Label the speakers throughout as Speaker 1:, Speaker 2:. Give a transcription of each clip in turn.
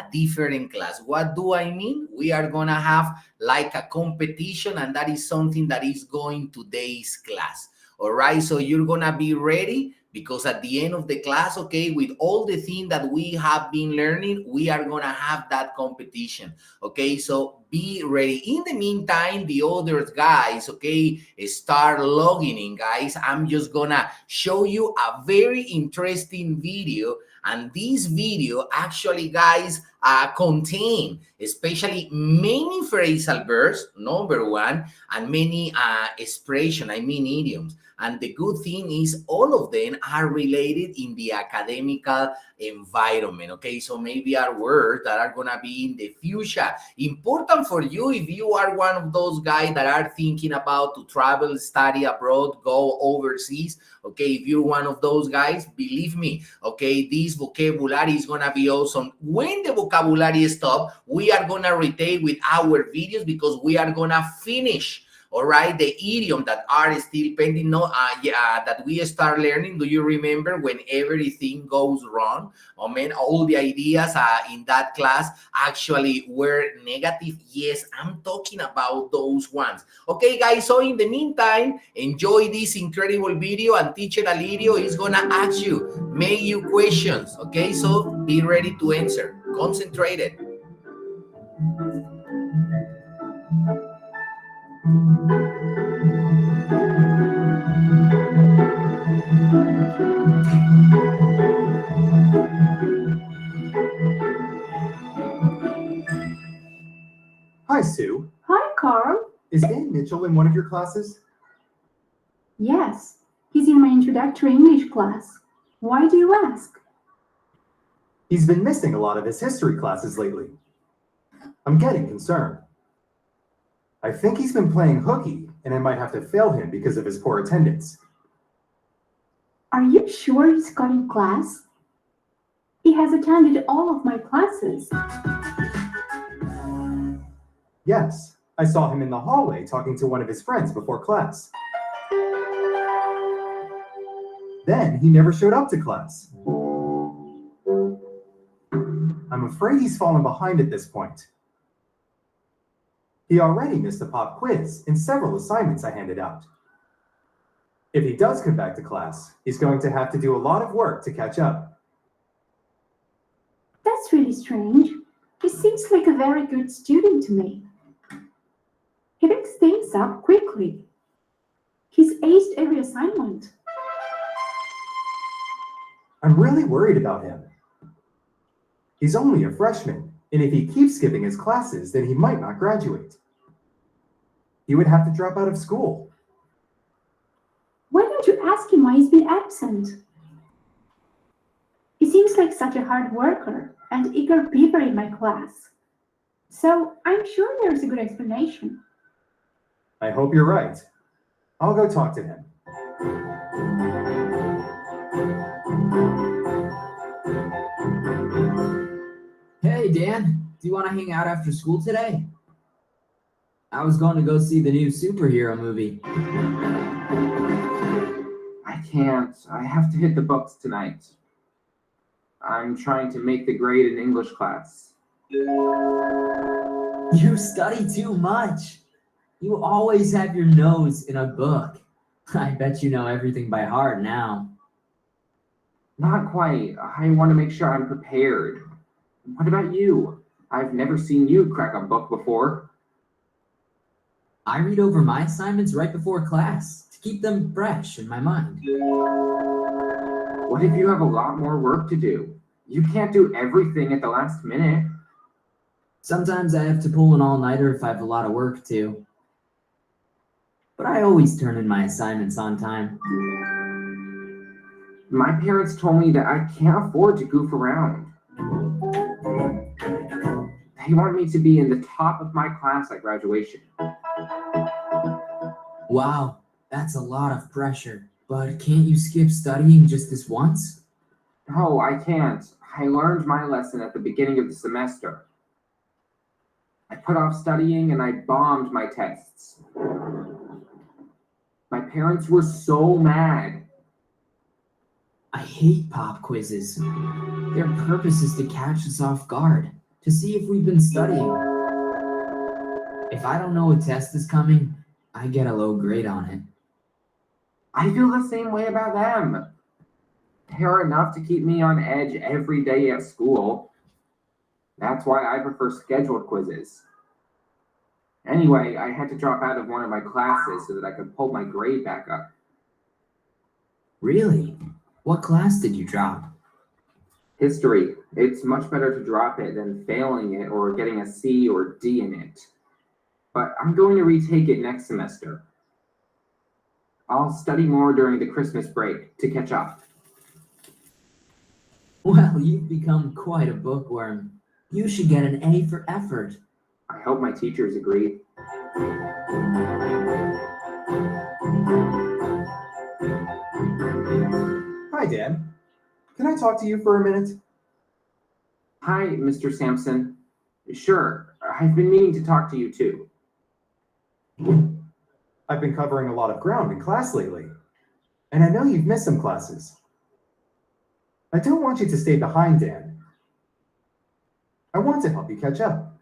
Speaker 1: a different class. What do I mean? We are gonna have like a competition, and that is something that is going today's class. All right, so you're gonna be ready, because at the end of the class, okay, with all the things that we have been learning, we are gonna have that competition. Okay, so be ready. In the meantime, the others guys, okay, start logging in, guys. I'm just gonna show you a very interesting video, and this video actually, guys, contain especially many phrasal verbs, number one, and many expression, I mean idioms. And the good thing is all of them are related in the academical environment. Okay, so maybe are words that are gonna be in the future important for you if you are one of those guys that are thinking about to travel, study abroad, go overseas. Okay, if you're one of those guys, believe me, okay, this vocabulary is gonna be awesome. When the vocabulary stop, we are gonna retain with our videos, because we are gonna finish, all right, the idiom that are still pending. No, that we start learning. Do you remember when everything goes wrong? Oh man, all the ideas in that class actually were negative. Yes, I'm talking about those ones. Okay, guys, so in the meantime, enjoy this incredible video, and teacher Alirio is gonna ask you, make you questions. Okay, so be ready to answer. Concentrated.
Speaker 2: Hi, Sue.
Speaker 3: Hi, Carl.
Speaker 2: Is Dan Mitchell in one of your classes?
Speaker 3: Yes, he's in my introductory English class. Why do you ask?
Speaker 2: He's been missing a lot of his history classes lately. I'm getting concerned. I think he's been playing hooky, and I might have to fail him because of his poor attendance.
Speaker 3: Are you sure he's cutting class? He has attended all of my classes.
Speaker 2: Yes, I saw him in the hallway talking to one of his friends before class. Then he never showed up to class. I'm afraid he's fallen behind at this point. He already missed a pop quiz and several assignments I handed out. If he does come back to class, he's going to have to do a lot of work to catch up.
Speaker 3: That's really strange. He seems like a very good student to me. He picks things up quickly. He's aced every assignment.
Speaker 2: I'm really worried about him. He's only a freshman, and if he keeps skipping his classes, then he might not graduate. He would have to drop out of school.
Speaker 3: Why don't you ask him why he's been absent? He seems like such a hard worker and eager beaver in my class. So I'm sure there's a good explanation.
Speaker 2: I hope you're right. I'll go talk to him.
Speaker 4: Hey, Dan, do you want to hang out after school today? I was going to go see the new superhero movie.
Speaker 5: I can't. I have to hit the books tonight. I'm trying to make the grade in English class.
Speaker 4: You study too much. You always have your nose in a book. I bet you know everything by heart now.
Speaker 5: Not quite. I want to make sure I'm prepared. What about you? I've never seen you crack a book before.
Speaker 4: I read over my assignments right before class to keep them fresh in my mind.
Speaker 5: What if you have a lot more work to do? You can't do everything at the last minute.
Speaker 4: Sometimes I have to pull an all-nighter if I have a lot of work to. But I always turn in my assignments on time.
Speaker 5: My parents told me that I can't afford to goof around. They want me to be in the top of my class at graduation.
Speaker 4: Wow, that's a lot of pressure. But can't you skip studying just this once?
Speaker 5: No, I can't. I learned my lesson at the beginning of the semester. I put off studying and I bombed my tests. My parents were so mad.
Speaker 4: I hate pop quizzes. Their purpose is to catch us off guard, to see if we've been studying. If I don't know a test is coming, I get a low grade on it.
Speaker 5: I feel the same way about them. They're enough to keep me on edge every day at school. That's why I prefer scheduled quizzes. Anyway, I had to drop out of one of my classes so that I could pull my grade back up.
Speaker 4: Really? What class did you drop?
Speaker 5: History. It's much better to drop it than failing it or getting a C or D in it. But I'm going to retake it next semester. I'll study more during the Christmas break to catch up.
Speaker 4: Well, you've become quite a bookworm. You should get an A for effort.
Speaker 5: I hope my teachers agree.
Speaker 2: Hi, Dan. Can I talk to you for a minute?
Speaker 5: Hi, Mr. Sampson. Sure, I've been meaning to talk to you too.
Speaker 2: I've been covering a lot of ground in class lately, and I know you've missed some classes. I don't want you to stay behind, Dan. I want to help you catch up.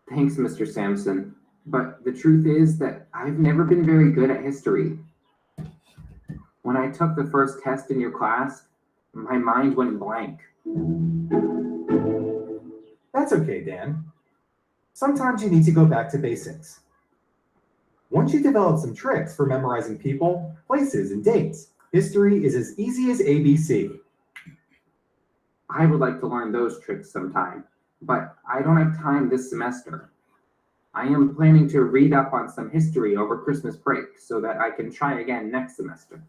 Speaker 5: Thanks, Mr. Sampson. But the truth is that I've never been very good at history. When I took the first test in your class, my mind went blank.
Speaker 2: That's okay, Dan. Sometimes you need to go back to basics. Once you develop some tricks for memorizing people, places, and dates, history is as easy as ABC.
Speaker 5: I would like to learn those tricks sometime, but I don't have time this semester. I am planning to read up on some history over Christmas break so that I can try again next semester.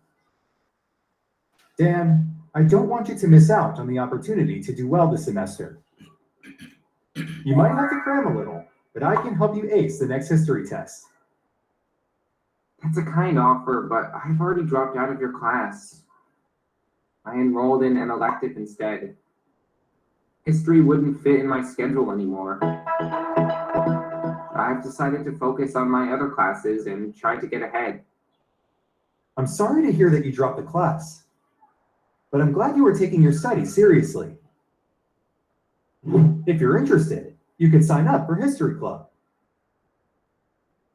Speaker 2: Dan, I don't want you to miss out on the opportunity to do well this semester. You might have to cram a little, but I can help you ace the next history test.
Speaker 5: That's a kind offer, but I've already dropped out of your class. I enrolled in an elective instead. History wouldn't fit in my schedule anymore. I've decided to focus on my other classes and try to get ahead.
Speaker 2: I'm sorry to hear that you dropped the class, but I'm glad you were taking your studies seriously. If you're interested, you could sign up for History Club.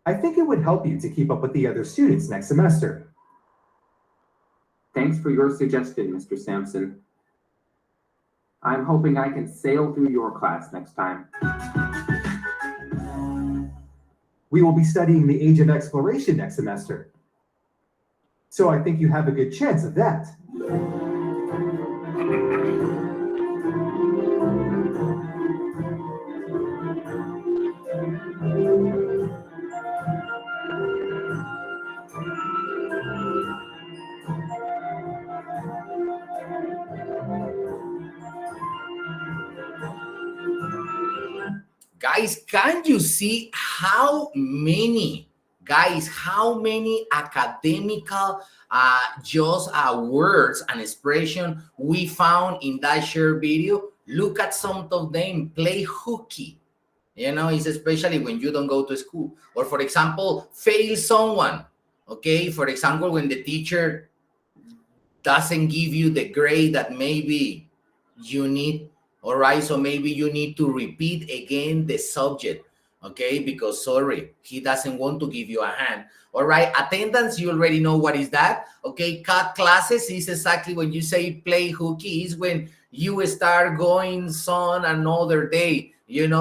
Speaker 2: I think it would help you to keep up with the other students next semester.
Speaker 5: Thanks for your suggestion, Mr. Sampson. I'm hoping I can sail through your class next time.
Speaker 2: We will be studying the Age of Exploration next semester, so I think you have a good chance of that.
Speaker 1: Guys, can you see how many academical words and expression we found in that short video? Look at some of them. Play hooky. It's especially when you don't go to school. Or for example, fail someone. Okay, for example, when the teacher doesn't give you the grade that maybe you need. All right, so maybe you need to repeat again the subject, okay? Because sorry, he doesn't want to give you a hand. All right, attendance, you already know what is that. Okay, cut classes is exactly when you say play hooky, is when you start going on another day. You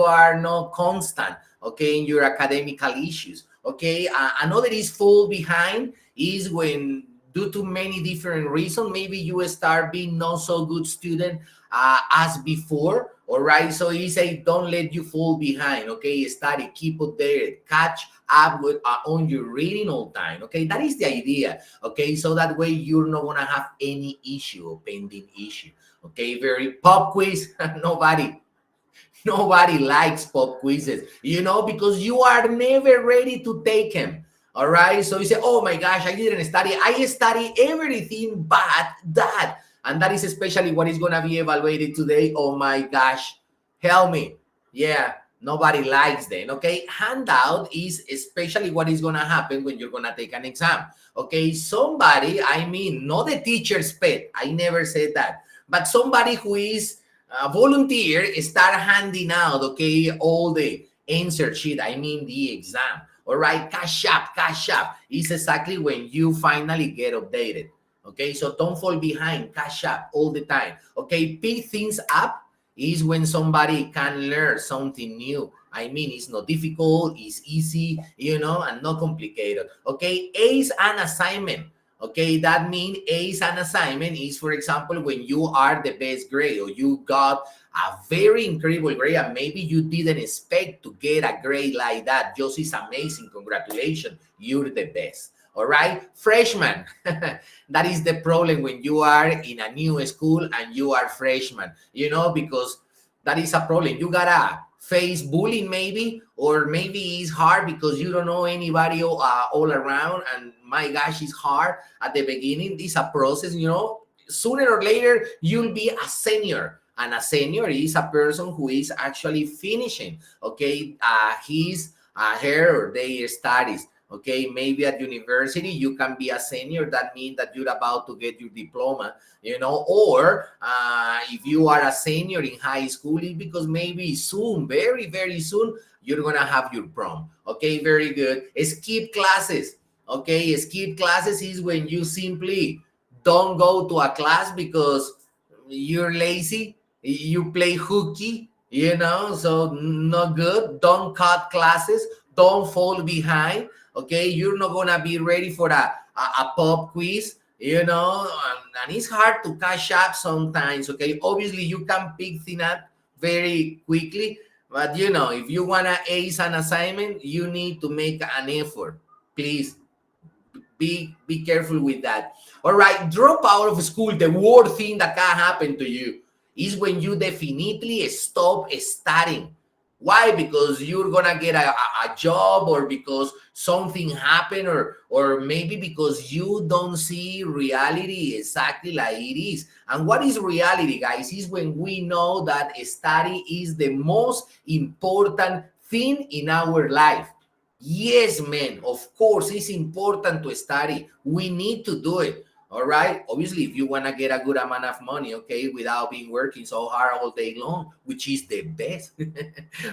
Speaker 1: are not constant, okay, in your academical issues. Okay, another is fall behind, is when due to many different reasons, maybe you start being not so good student as before. All right, so he say don't let you fall behind. Okay, study, keep up there, catch up with on your reading all time. Okay, that is the idea. Okay, so that way you're not gonna have any issue or pending issue. Okay, very pop quiz. Nobody likes pop quizzes, because you are never ready to take them. All right, so you say, oh my gosh, I didn't study. I study everything but that. And that is especially what is going to be evaluated today. Oh my gosh, help me. Yeah, nobody likes them. Okay, handout is especially what is going to happen when you're going to take an exam. Okay, somebody, not the teacher's pet. I never said that. But somebody who is volunteer, start handing out, okay, all the answer sheet, I mean the exam. All right, cash up is exactly when you finally get updated. Okay, so don't fall behind, cash up all the time. Okay, pick things up is when somebody can learn something new. I mean, it's not difficult, it's easy, and not complicated. Okay, ace an assignment. Okay, that means ace an assignment is, for example, when you are the best grade or you got a very incredible grade and maybe you didn't expect to get a grade like that. Just is amazing. Congratulations. You're the best. All right. Freshman. That is the problem when you are in a new school and you are freshman, because that is a problem. You gotta face bullying maybe, or maybe it's hard because you don't know anybody all around. And my gosh, it's hard at the beginning. It's a process, sooner or later you'll be a senior. And a senior is a person who is actually finishing, okay, his, her, or their studies. Okay, maybe at university you can be a senior. That means that you're about to get your diploma, or if you are a senior in high school, it's because maybe soon, very, very soon, you're gonna have your prom. Okay, very good. Skip classes. Okay, skip classes is when you simply don't go to a class because you're lazy, you play hooky, so not good. Don't cut classes, don't fall behind. Okay, you're not gonna be ready for a pop quiz, and it's hard to catch up sometimes. Okay, obviously you can pick things up very quickly, but if you wanna ace an assignment, you need to make an effort. Please be careful with that. All right, drop out of school. The worst thing that can happen to you is when you definitely stop studying. Why? Because you're gonna get a job, or because something happened, or maybe because you don't see reality exactly like it is. And what is reality, guys, is when we know that study is the most important thing in our life. Yes, man, of course, it's important to study. We need to do it. All right. Obviously, if you want to get a good amount of money, okay, without being working so hard all day long, which is the best.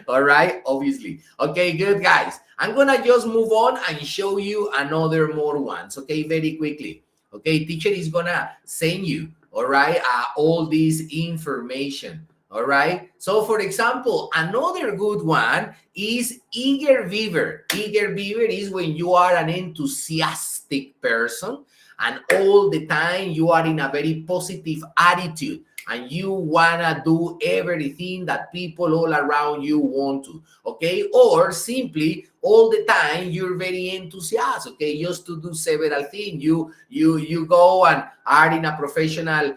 Speaker 1: All right. Obviously. Okay, good, guys. I'm going to just move on and show you another more ones. Okay, very quickly. Okay, teacher is going to send you, all right, all this information. All right. So, for example, another good one is eager beaver. Eager beaver is when you are an enthusiastic person and all the time you are in a very positive attitude and you want to do everything that people all around you want to. Okay. Or simply all the time you're very enthusiastic, okay, just to do several things. You go and are in a professional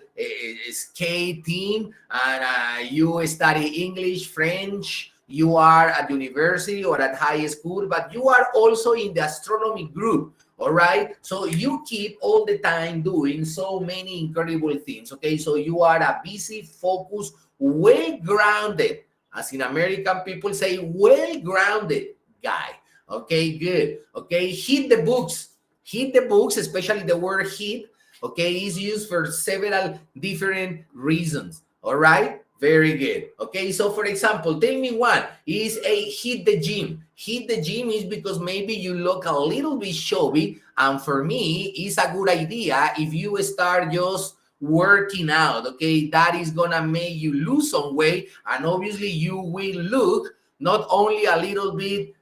Speaker 1: skate team, and you study English, French, you are at university or at high school, but you are also in the astronomy group. All right, so you keep all the time doing so many incredible things. Okay, so you are a busy, focused, well-grounded, as in American people say, well-grounded guy. Okay, good. Okay, hit the books. Hit the books, especially the word hit, okay, is used for several different reasons. All right, very good. Okay, so for example, tell me one is a hit the gym. Hit the gym is because maybe you look a little bit chubby, and for me, it's a good idea if you start just working out. Okay, that is gonna make you lose some weight, and obviously you will look not only a little bit,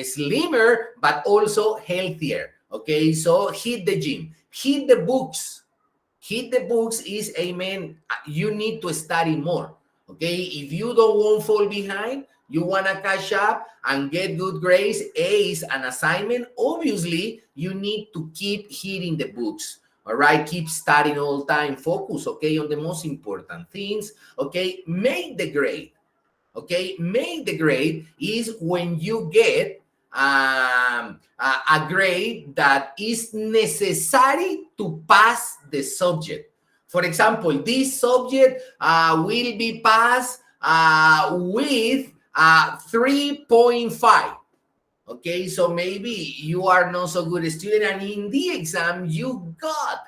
Speaker 1: slimmer, but also healthier. Okay, so hit the gym. Hit the books. Hit the books is, amen, you need to study more. Okay, if you don't want to fall behind, you want to catch up and get good grades, ace an assignment, obviously you need to keep hitting the books. All right, keep studying all the time. Focus, okay, on the most important things. Okay, make the grade. Okay, make the grade is when you get a grade that is necessary to pass the subject. For example, this subject will be passed with 3.5. Okay, so maybe you are not so good a student, and in the exam you got,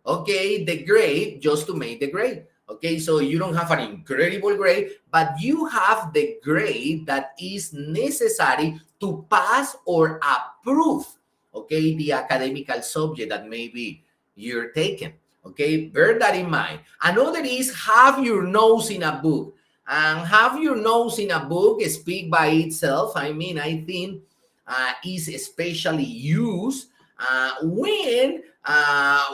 Speaker 1: okay, the grade just to make the grade. Okay, so you don't have an incredible grade, but you have the grade that is necessary to pass or approve, okay, the academical subject that maybe you're taking. Okay, bear that in mind. Another is have your nose in a book. And have your nose in a book speak by itself. I mean, I think is especially used when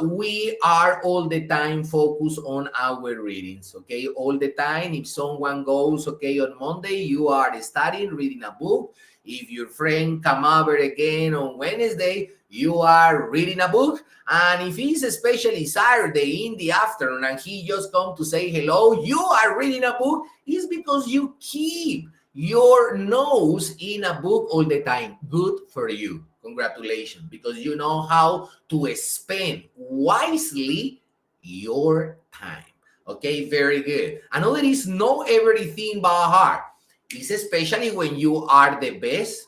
Speaker 1: we are all the time focused on our readings. Okay, all the time. If someone goes, okay, on Monday, you are studying, reading a book. If your friend come over again on Wednesday, you are reading a book. And if it's especially Saturday in the afternoon and he just come to say hello, you are reading a book, it's because you keep your nose in a book all the time. Good for you. Congratulations, because you know how to spend wisely your time. Okay, very good. Another is know everything by heart. It's especially when you are the best.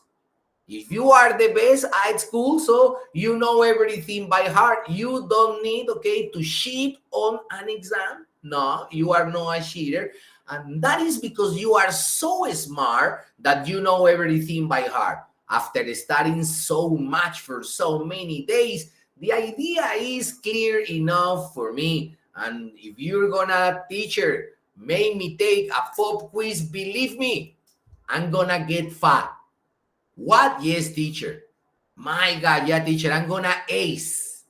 Speaker 1: If you are the best at school, so you know everything by heart, you don't need, okay, to cheat on an exam. No, you are not a cheater. And that is because you are so smart that you know everything by heart. After studying so much for so many days, the idea is clear enough for me. And if you're gonna, teacher, make me take a pop quiz, believe me, I'm gonna get fat. What? Yes, teacher. My God, yeah, teacher, I'm gonna ace.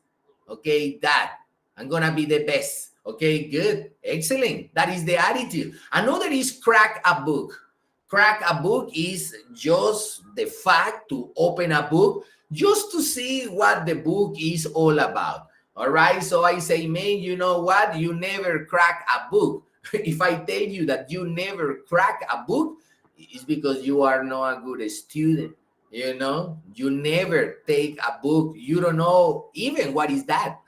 Speaker 1: Okay, that. I'm gonna be the best. Okay, good. Excellent. That is the attitude. Another is crack a book. Crack a book is just the fact to open a book just to see what the book is all about. All right, so I say, man, you know what? You never crack a book. If I tell you that you never crack a book, it's because you are not a good student. You know, you never take a book. You don't know even what is that.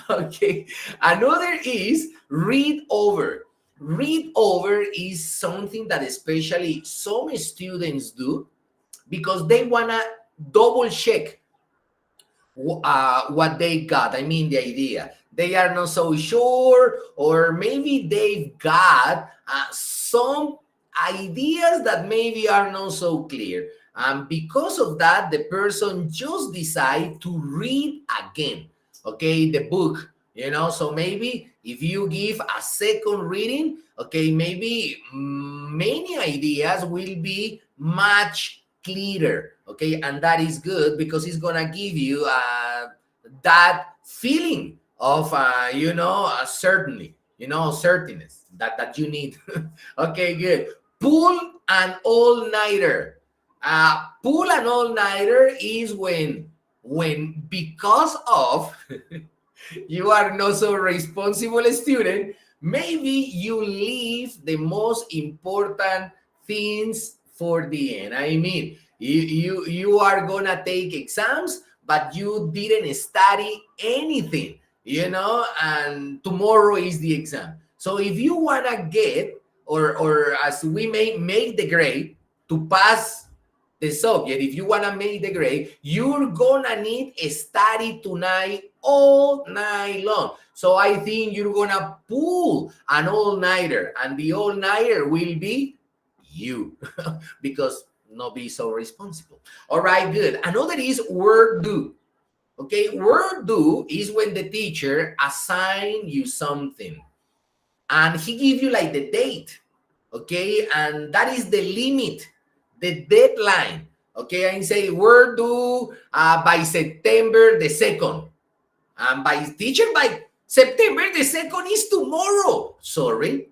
Speaker 1: Okay. Another is read over. Read over is something that especially some students do because they want to double check what they got. I mean, the idea. They are not so sure, or maybe they've got some ideas that maybe are not so clear. And because of that, the person just decide to read again, okay, the book, you know. So maybe if you give a second reading, okay, maybe many ideas will be much clearer, okay, and that is good because it's gonna give you that feeling of certainly, certainness that you need. Okay, good. Pull an all-nighter. Pull an all-nighter is when because of you are not so responsible student, maybe you leave the most important things for the end. I mean, you are gonna take exams, but you didn't study anything, and tomorrow is the exam. So if you wanna get, or as we may make the grade to pass the subject, if you want to make the grade, you're gonna need a study tonight all night long. So I think you're gonna pull an all-nighter, and the all-nighter will be you because not be so responsible. All right, good. Another is work due. Okay, work due is when the teacher assign you something and he give you like the date, okay, and that is the limit, the deadline. Okay, I say we're due by September the 2nd, and by teacher, by September the 2nd is tomorrow. Sorry,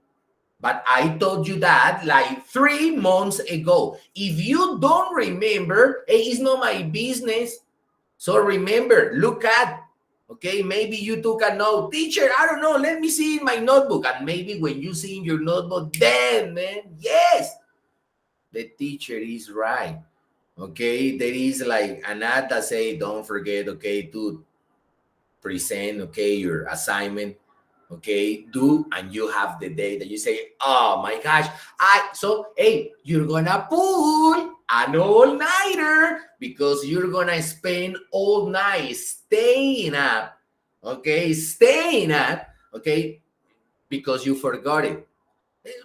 Speaker 1: but I told you that like 3 months ago. If you don't remember, hey, it's not my business. So remember, look at, okay, maybe you took a note. Teacher, I don't know, let me see in my notebook. And maybe when you see in your notebook, then, man, yes, the teacher is right. Okay, there is like an ad that say, don't forget, okay, to present, okay, your assignment, okay, do, and you have the day that you say, oh my gosh, hey, you're gonna pull an all-nighter because you're gonna spend all night staying up, okay, because you forgot it.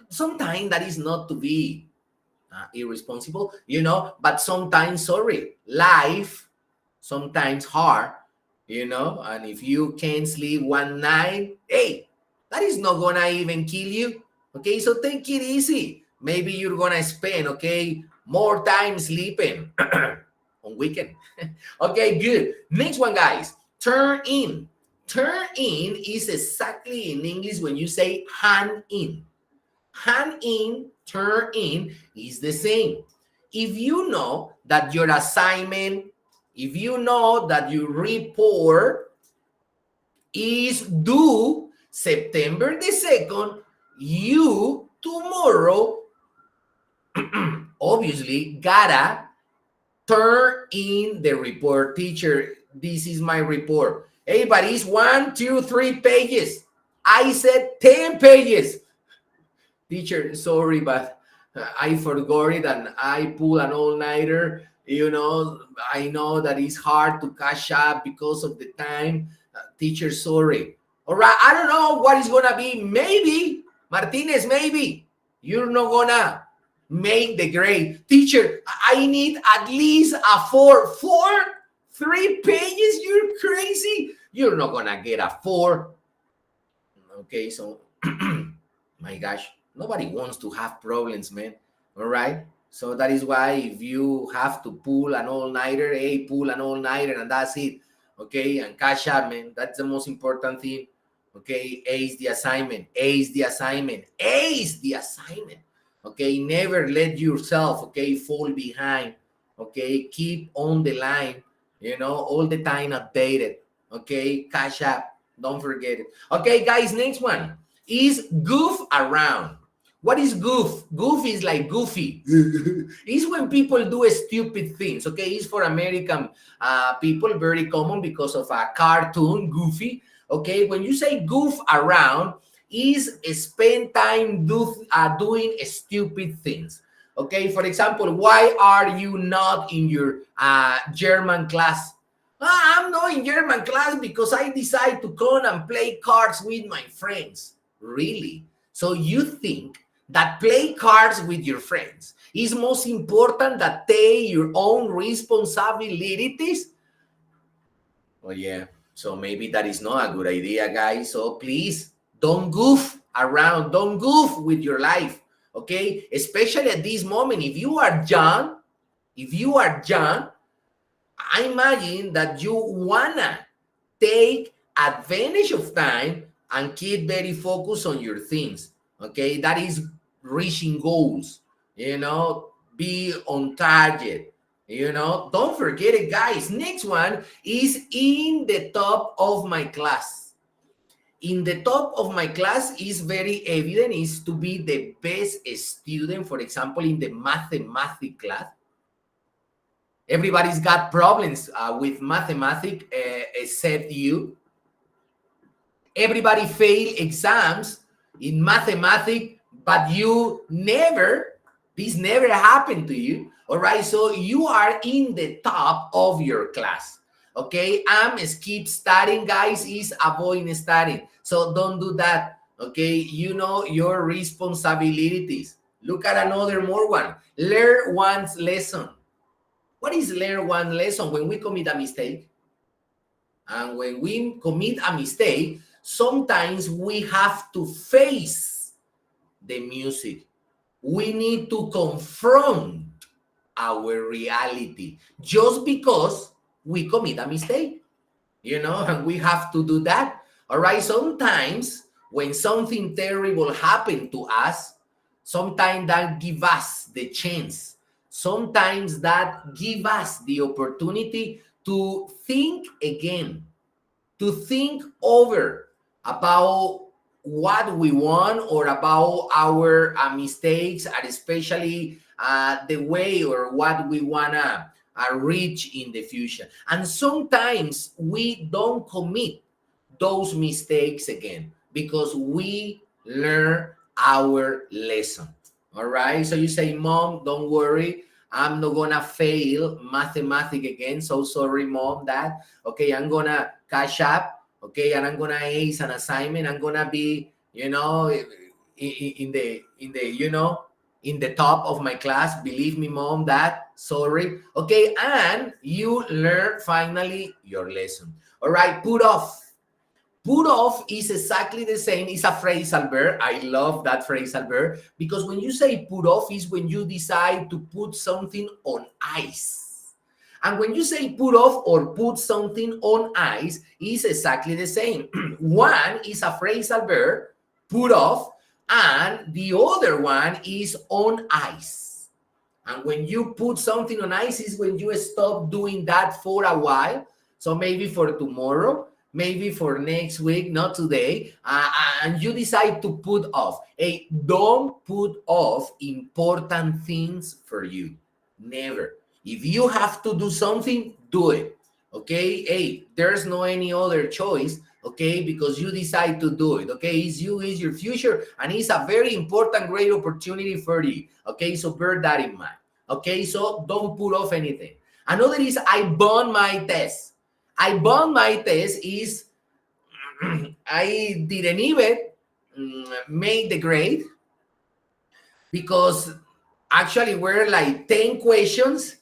Speaker 1: Sometimes that is not to be irresponsible, but sometimes, sorry, life sometimes hard, and if you can't sleep one night, hey, that is not gonna even kill you. Okay, so take it easy. Maybe you're gonna spend, okay, more time sleeping on weekend. Okay, good. Next one, guys. Turn in. Turn in is exactly in English when you say hand in. Hand in, turn in is the same. If you know that your assignment, if you know that your report is due September the 2nd, you tomorrow obviously gotta turn in the report. Teacher, this is my report. Hey, but it's 1, 2, 3 pages. I said 10 pages. Teacher, sorry, but I forgot it and I pulled an all-nighter. I know that it's hard to catch up because of the time. Teacher, sorry. All right, I don't know what it's going to be. Maybe, Martinez, maybe you're not going to make the grade. Teacher, I need at least a 4. 3 pages? You're crazy. You're not going to get a 4. Okay, so, my gosh. Nobody wants to have problems, man. All right. So that is why if you have to pull an all-nighter, hey, pull an all-nighter and that's it. Okay. And catch up, man. That's the most important thing. Okay. Ace the assignment. Ace the assignment. Ace the assignment. Okay. Never let yourself, okay, fall behind. Okay. Keep on the line, all the time updated. Okay. Catch up. Don't forget it. Okay, guys. Next one is goof around. What is goof? Goof is like goofy. It's when people do stupid things. Okay, it's for American people, very common because of a cartoon, Goofy. Okay, when you say goof around, is spend time doing stupid things. Okay, for example, why are you not in your German class? I'm not in German class because I decide to come and play cards with my friends. Really? So you think that play cards with your friends is most important than take your own responsibilities? Well, yeah. So maybe that is not a good idea, guys. So please don't goof around. Don't goof with your life. Okay? Especially at this moment. If you are young, I imagine that you wanna take advantage of time and keep very focused on your things. Okay, that is reaching goals. Be on target. Don't forget it, guys. Next one is in the top of my class. In the top of my class is very evident, is to be the best student. For example, in the mathematics class. Everybody's got problems with mathematics except you. Everybody fail exams in mathematics, but this never happened to you. All right, so you are in the top of your class. Okay, skip studying, guys, is avoiding studying. So don't do that. Okay, you know your responsibilities. Look at another more one. Learn one's lesson. What is learn one lesson? When we commit a mistake, and when we commit a mistake, sometimes we have to face the music. We need to confront our reality just because we commit a mistake, and we have to do that. All right. Sometimes when something terrible happened to us, sometimes that give us the chance. Sometimes that give us the opportunity to think again, to think over about what we want or about our mistakes, and especially the way or what we want to reach in the future. And sometimes we don't commit those mistakes again because we learn our lesson. All right. So you say, Mom, don't worry. I'm not going to fail mathematics again. So sorry, Mom, Dad. Okay, I'm going to catch up. Okay, and I'm going to ace an assignment. I'm going to be, you know, in the in the top of my class. Believe me, mom, dad, sorry. Okay, and you learn finally your lesson. All right, put off. Put off is exactly the same. It's a phrasal verb. I love that phrasal verb because when you say put off is when you decide to put something on ice. And when you say put off or put something on ice is exactly the same. One is a phrasal verb, put off, and the other one is on ice. And when you put something on ice is when you stop doing that for a while. So maybe for tomorrow, maybe for next week, not today, and you decide to put off. Hey, don't put off important things for you. Never. If you have to do something, do it. Okay? Hey, there's no any other choice. Okay? Because you decide to do it. Okay? It's you, it's your future, and it's a very important, great opportunity for you. Okay? So bear that in mind. Okay? So don't put off anything. Another is I bond my test. I bond my test is I didn't even make the grade because actually were like 10 questions.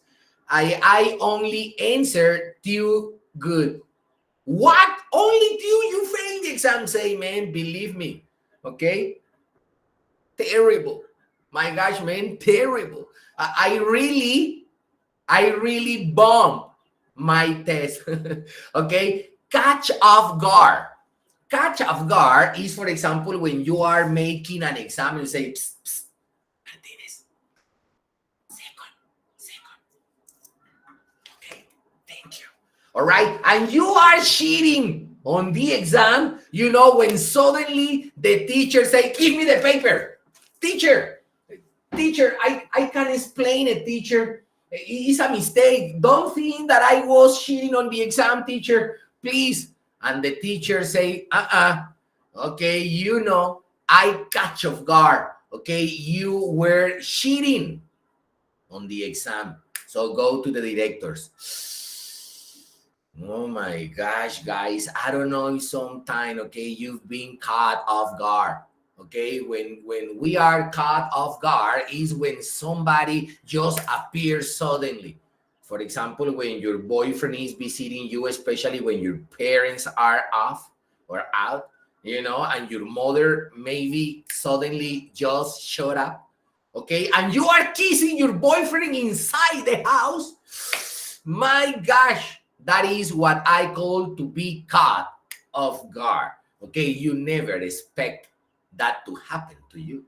Speaker 1: I only answered 2 good. What? Only 2? You failed the exam, say, man, believe me. Okay? Terrible. My gosh, man, terrible. I really bombed my test. Okay? Catch off guard. Catch off guard is, for example, when you are making an exam and say, psst, psst, Martinez, second. Okay, thank you. All right? And you are cheating on the exam, you know, when suddenly the teacher say, give me the paper. Teacher, I can explain it, teacher. It's a mistake. Don't think that I was cheating on the exam, teacher. Please. And the teacher say, okay, you know, I catch off guard. Okay, you were cheating on the exam. So go to the directors. Oh my gosh, guys. I don't know if sometime, okay, you've been caught off guard. Okay, when we are caught off guard is when somebody just appears suddenly. For example, when your boyfriend is visiting you, especially when your parents are off or out, you know, and your mother maybe suddenly just showed up, okay, and you are kissing your boyfriend inside the house. My gosh, that is what I call to be caught off guard. Okay, you never expect that to happen to you.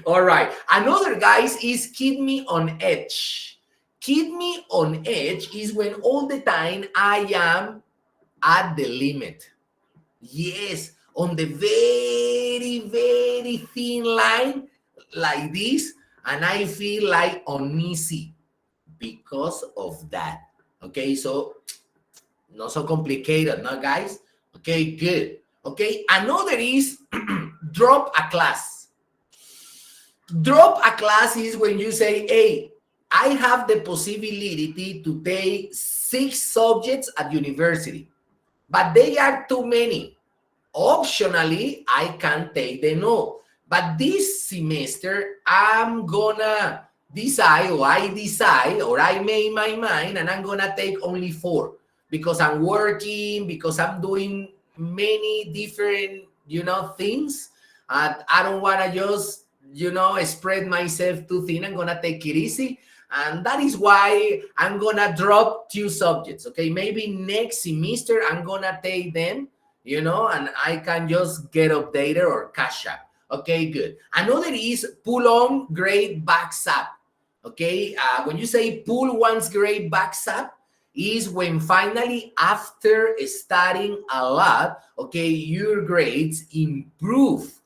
Speaker 1: All right, another, guys, is keep me on edge. Keep me on edge is when all the time I am at the limit. Yes, on the very, very thin line like this, and I feel like uneasy because of that. Okay, so not so complicated, no, guys? Okay, good. Okay, another is drop a class. Drop a class is when you say, hey, I have the possibility to take 6 subjects at university, but they are too many. Optionally, I can take them all. But this semester, I'm gonna decide, or I decide, or I made my mind, and I'm gonna take only 4 because I'm working, because I'm doing many different, you know, things. I don't wanna just, you know, spread myself too thin. I'm gonna take it easy. And that is why I'm gonna drop 2 subjects. Okay, maybe next semester I'm gonna take them, you know, and I can just get updated or catch up. Okay, good. Another is pull on grade backs up. Okay, when you say pull one's grade backs up is when finally after studying a lot, okay, your grades improve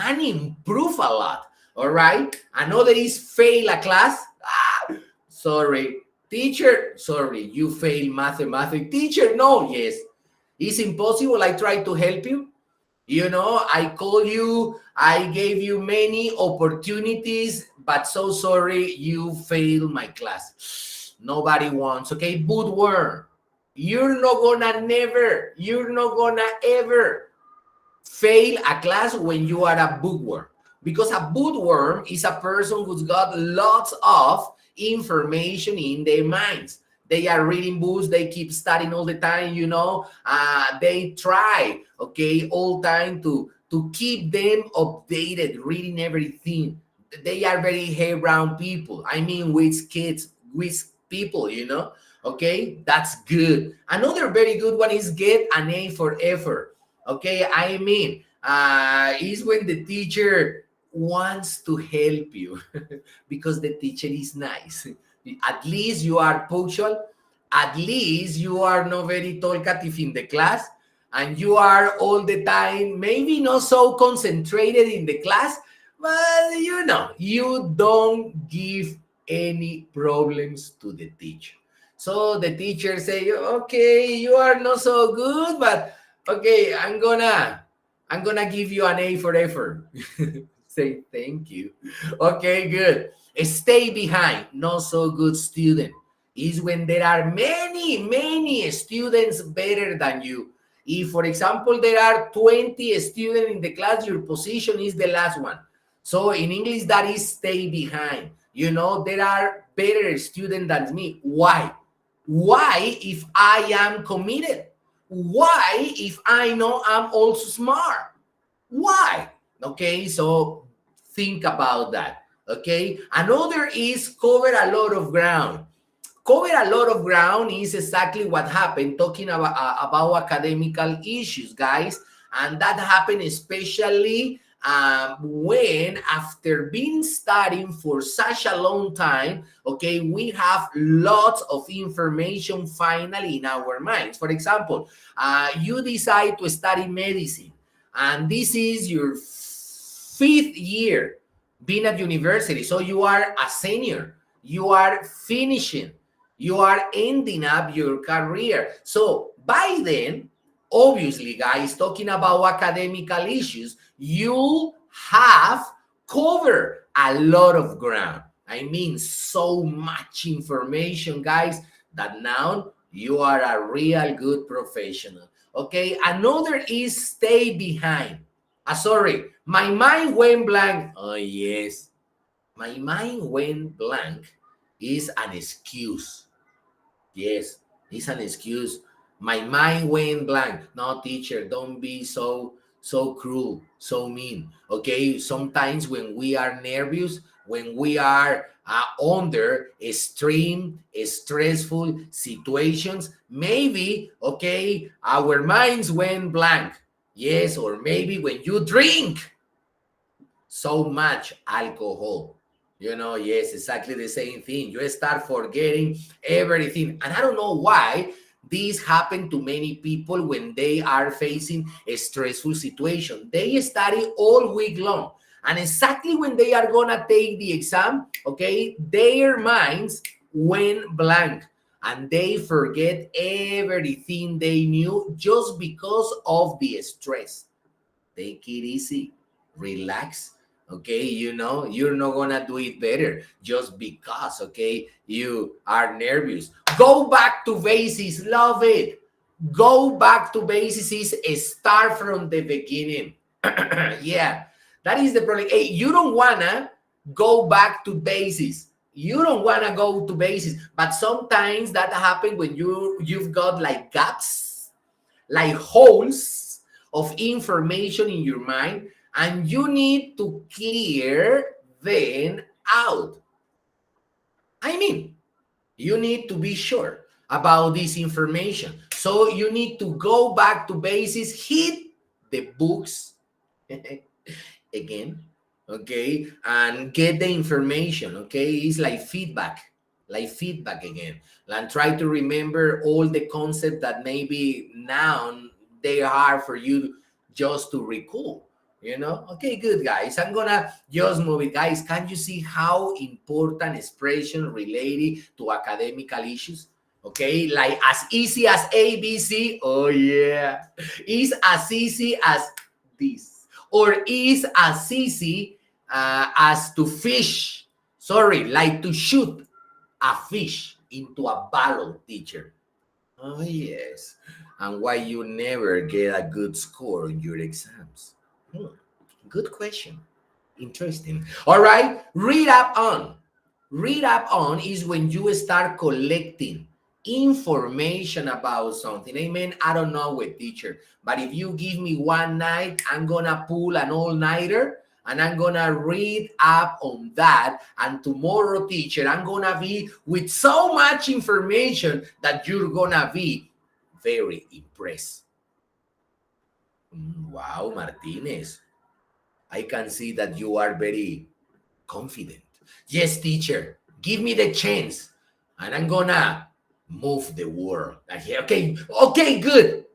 Speaker 1: and improve a lot. All right. Another is fail a class. Sorry, teacher. Sorry, you fail mathematics. Teacher, no, yes. It's impossible. I try to help you. You know, I call you. I gave you many opportunities, but so sorry, you failed my class. Nobody wants. Okay, bootworm. You're not gonna ever fail a class when you are a bookworm. Because a bookworm is a person who's got lots of information in their minds. They are reading books, they keep studying all the time, they try, okay, all time to keep them updated, reading everything. They are very hair-brown people. I mean, with kids, with people, okay, that's good. Another very good one is get an A for effort. Okay, I mean, is when the teacher wants to help you because the teacher is nice. At least you are punctual. At least you are not very talkative in the class. And you are all the time, maybe not so concentrated in the class, but you don't give any problems to the teacher. So the teacher say, okay, you are not so good, but okay, I'm gonna give you an A for effort. Say thank you. Okay, good. Stay behind. Not so good student is when there are many students better than you. If, for example, there are 20 students in the class, your position is the last one. So in English, that is stay behind. There are better students than me. Why? Why if I am committed? Why if I know I'm also smart? Why? Okay, so think about that. Okay, another is cover a lot of ground. Cover a lot of ground is exactly what happened talking about academical issues, guys. And that happened especially when after being studying for such a long time, okay, we have lots of information finally in our minds. For example, you decide to study medicine, and this is your 5th year being at university. So you are a senior, you are finishing, you are ending up your career. So by then, obviously, guys, talking about academical issues, you have covered a lot of ground. I mean, so much information, guys, that now you are a real good professional. Okay, another is stay behind. Sorry, my mind went blank. Oh, yes. My mind went blank is an excuse. Yes, it's an excuse. My mind went blank. No, teacher, don't be so cruel, so mean. Okay, sometimes when we are nervous, when we are under extreme, stressful situations, maybe, okay, our minds went blank. Yes, or maybe when you drink so much alcohol. Yes, exactly the same thing. You start forgetting everything. And I don't know why this happened to many people when they are facing a stressful situation. They study all week long. And exactly when they are going to take the exam, okay, their minds went blank. And they forget everything they knew just because of the stress. Take it easy, relax. Okay, you're not gonna do it better just because, okay, you are nervous. Go back to basics. Love it. Go back to basics is start from the beginning. Yeah, that is the problem. Hey, you don't wanna go back to basics. You don't wanna go to basics, but sometimes that happens when you've got like gaps, like holes of information in your mind, and you need to clear them out. I mean, you need to be sure about this information. So you need to go back to basics, hit the books again, okay, and get the information, okay? It's like feedback again, and try to remember all the concepts that maybe now they are for you just to recall. Okay, good, guys. I'm gonna just move it. Guys, can you see how important expression related to academical issues? Okay, like as easy as ABC. Oh yeah, is as easy as this, or is as easy as to fish. Sorry, like to shoot a fish into a bottle, teacher. Oh, yes. And why you never get a good score on your exams? Good question. Interesting. All right. Read up on. Read up on is when you start collecting information about something. Amen. I don't know what, teacher, but if you give me one night, I'm gonna pull an all-nighter and I'm gonna read up on that. And tomorrow, teacher, I'm gonna be with so much information that you're gonna be very impressed. Wow, Martinez. I can see that you are very confident. Yes, teacher, give me the chance and I'm gonna move the world. Okay, okay, good.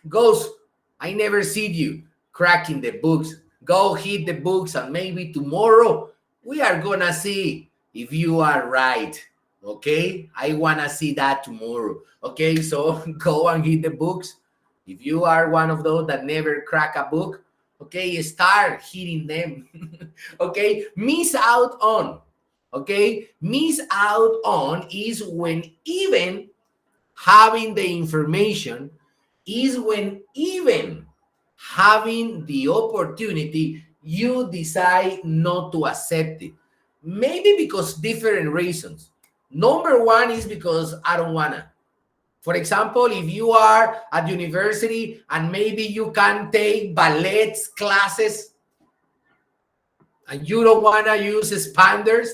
Speaker 1: Ghost, I never see you cracking the books. Go hit the books and maybe tomorrow we are gonna see if you are right. Okay, I wanna see that tomorrow. Okay, so go and hit the books. If you are one of those that never crack a book, okay, start hitting them. Okay, miss out on. Okay, miss out on is when even having the information, is when even having the opportunity, you decide not to accept it. Maybe because different reasons. Number one is because I don't wanna. For example, if you are at university and maybe you can take ballet classes and you don't want to use expanders,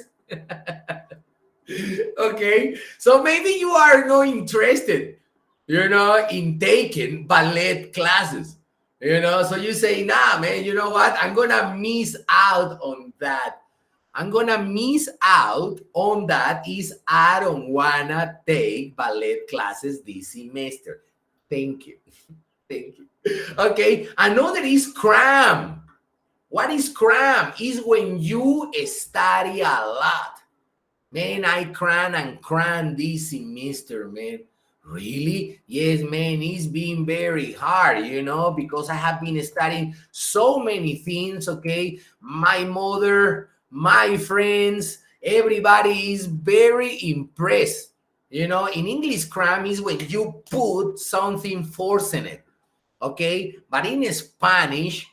Speaker 1: okay, so maybe you are not interested, in taking ballet classes, so you say, nah, man, you know what, I'm gonna miss out on that. I'm gonna miss out on that is I don't wanna take ballet classes this semester. Thank you. Thank you. Okay, another is cram. What is cram? Is when you study a lot. Man, I cram and cram this semester, man. Really? Yes, man, it's been very hard, because I have been studying so many things, okay? My mother, my friends, everybody is very impressed. In English, cram is when you put something force in it, okay? But in Spanish,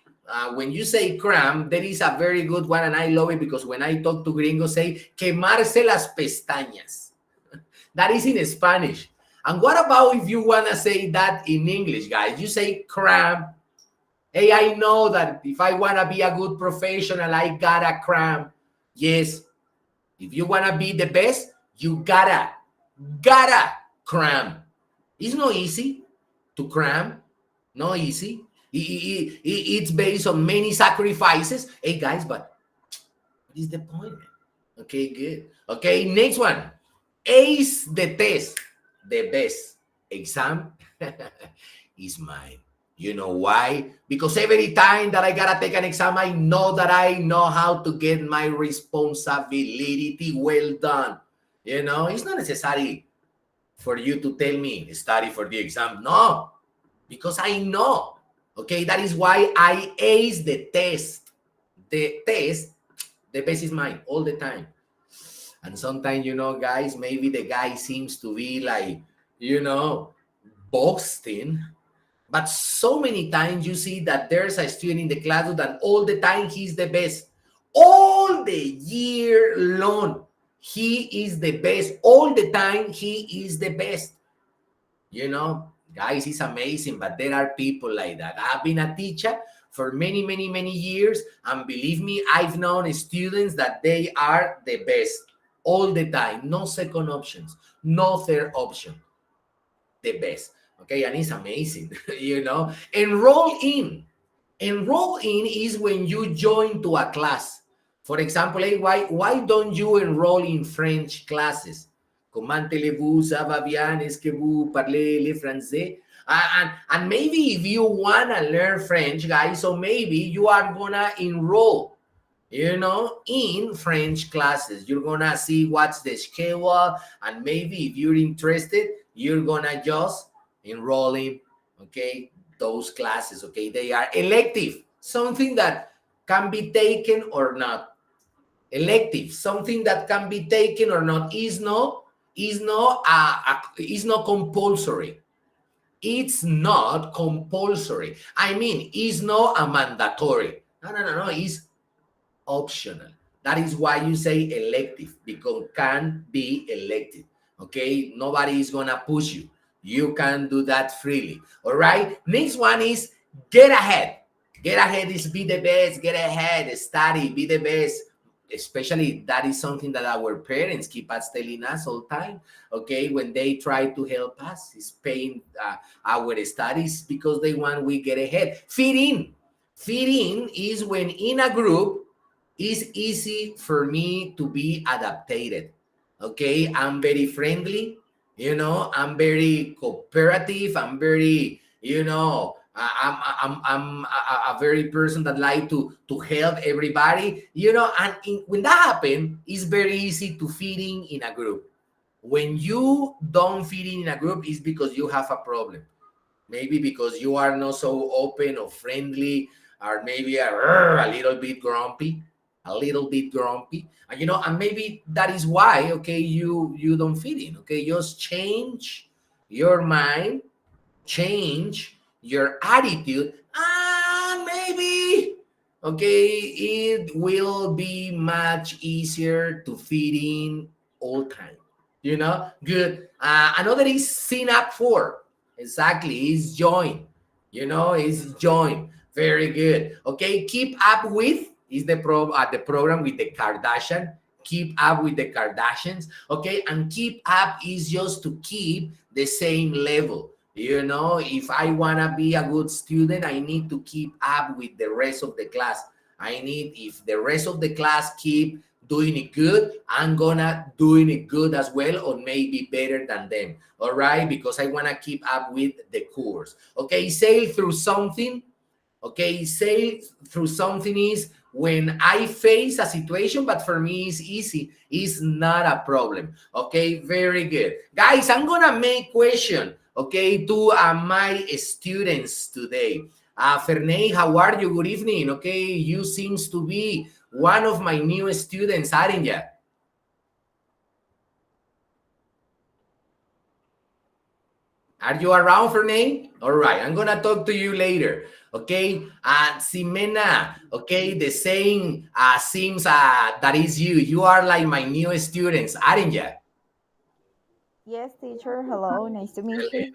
Speaker 1: when you say cram, there is a very good one, and I love it because when I talk to gringos, say quemarse las pestañas. That is in Spanish. And what about if you want to say that in English, guys? You say cram. Hey, I know that if I want to be a good professional, I gotta cram. Yes. If you want to be the best, you gotta cram. It's not easy to cram. Not easy. It's based on many sacrifices. Hey, guys, but what is the point? Okay, good. Okay, next one. Ace the test. The best exam is mine. You know why? Because every time that I gotta take an exam, I know that I know how to get my responsibility well done. It's not necessary for you to tell me study for the exam. No, because I know. Okay, that is why I ace the test. The test, the best is mine all the time. And sometimes, guys, maybe the guy seems to be like, boasting. But so many times you see that there's a student in the class that all the time he's the best. All the year long, he is the best. All the time, he is the best. Guys, it's amazing, but there are people like that. I've been a teacher for many, many, many years, and believe me, I've known students that they are the best all the time. No second options, no third option, the best. Okay, and it's amazing. Enroll in. Enroll in is when you join to a class. For example, why don't you enroll in French classes? Comment allez-vous? Ça va bien? Est-ce que vous parlez le français? And maybe if you want to learn French, guys, so maybe you are going to enroll, in French classes. You're going to see what's the schedule. And maybe if you're interested, you're going to just enroll in, okay, those classes, okay? They are elective, something that can be taken or not. Elective, something that can be taken or not, is not compulsory. It's not compulsory. I mean, it's not a mandatory. No. It's optional. That is why you say elective, because can be elected. Okay, nobody is gonna push you. You can do that freely. All right. Next one is get ahead. Get ahead is be the best. Get ahead. Study. Be the best. Especially that is something that our parents keep us telling us all the time. Okay, when they try to help us, is paying our studies because they want we get ahead. Fit in. Fit in is when in a group it's easy for me to be adapted. Okay, I'm very friendly, I'm very cooperative, I'm very, I'm a very person that like to help everybody, and when that happens, it's very easy to fit in a group. When you don't fit in a group, it's because you have a problem. Maybe because you are not so open or friendly, or maybe a little bit grumpy, and maybe that is why, okay, you don't fit in. Okay, just change your mind, change your attitude, and maybe, okay, it will be much easier to fit in all time. Good. Another is sign up for. Exactly, is join. Is join. Very good. Okay, keep up with is the program with the Kardashian. Keep up with the Kardashians. Okay, and keep up is just to keep the same level. If I wanna be a good student, I need to keep up with the rest of the class. If the rest of the class keep doing it good, I'm gonna doing it good as well, or maybe better than them. All right, because I wanna keep up with the course. Okay, sail through something. Okay, sail through something is when I face a situation, but for me it's easy. It's not a problem. Okay, very good. Guys, I'm gonna make question, okay, to my students today. Ferney, how are you? Good evening. Okay, you seems to be one of my new students, aren't you? Are you around, Ferney? All right, I'm gonna talk to you later. Okay, Ximena. Okay, the saying seems that is you. You are like my new students, aren't you?
Speaker 6: Yes, teacher. Hello. Nice to meet you.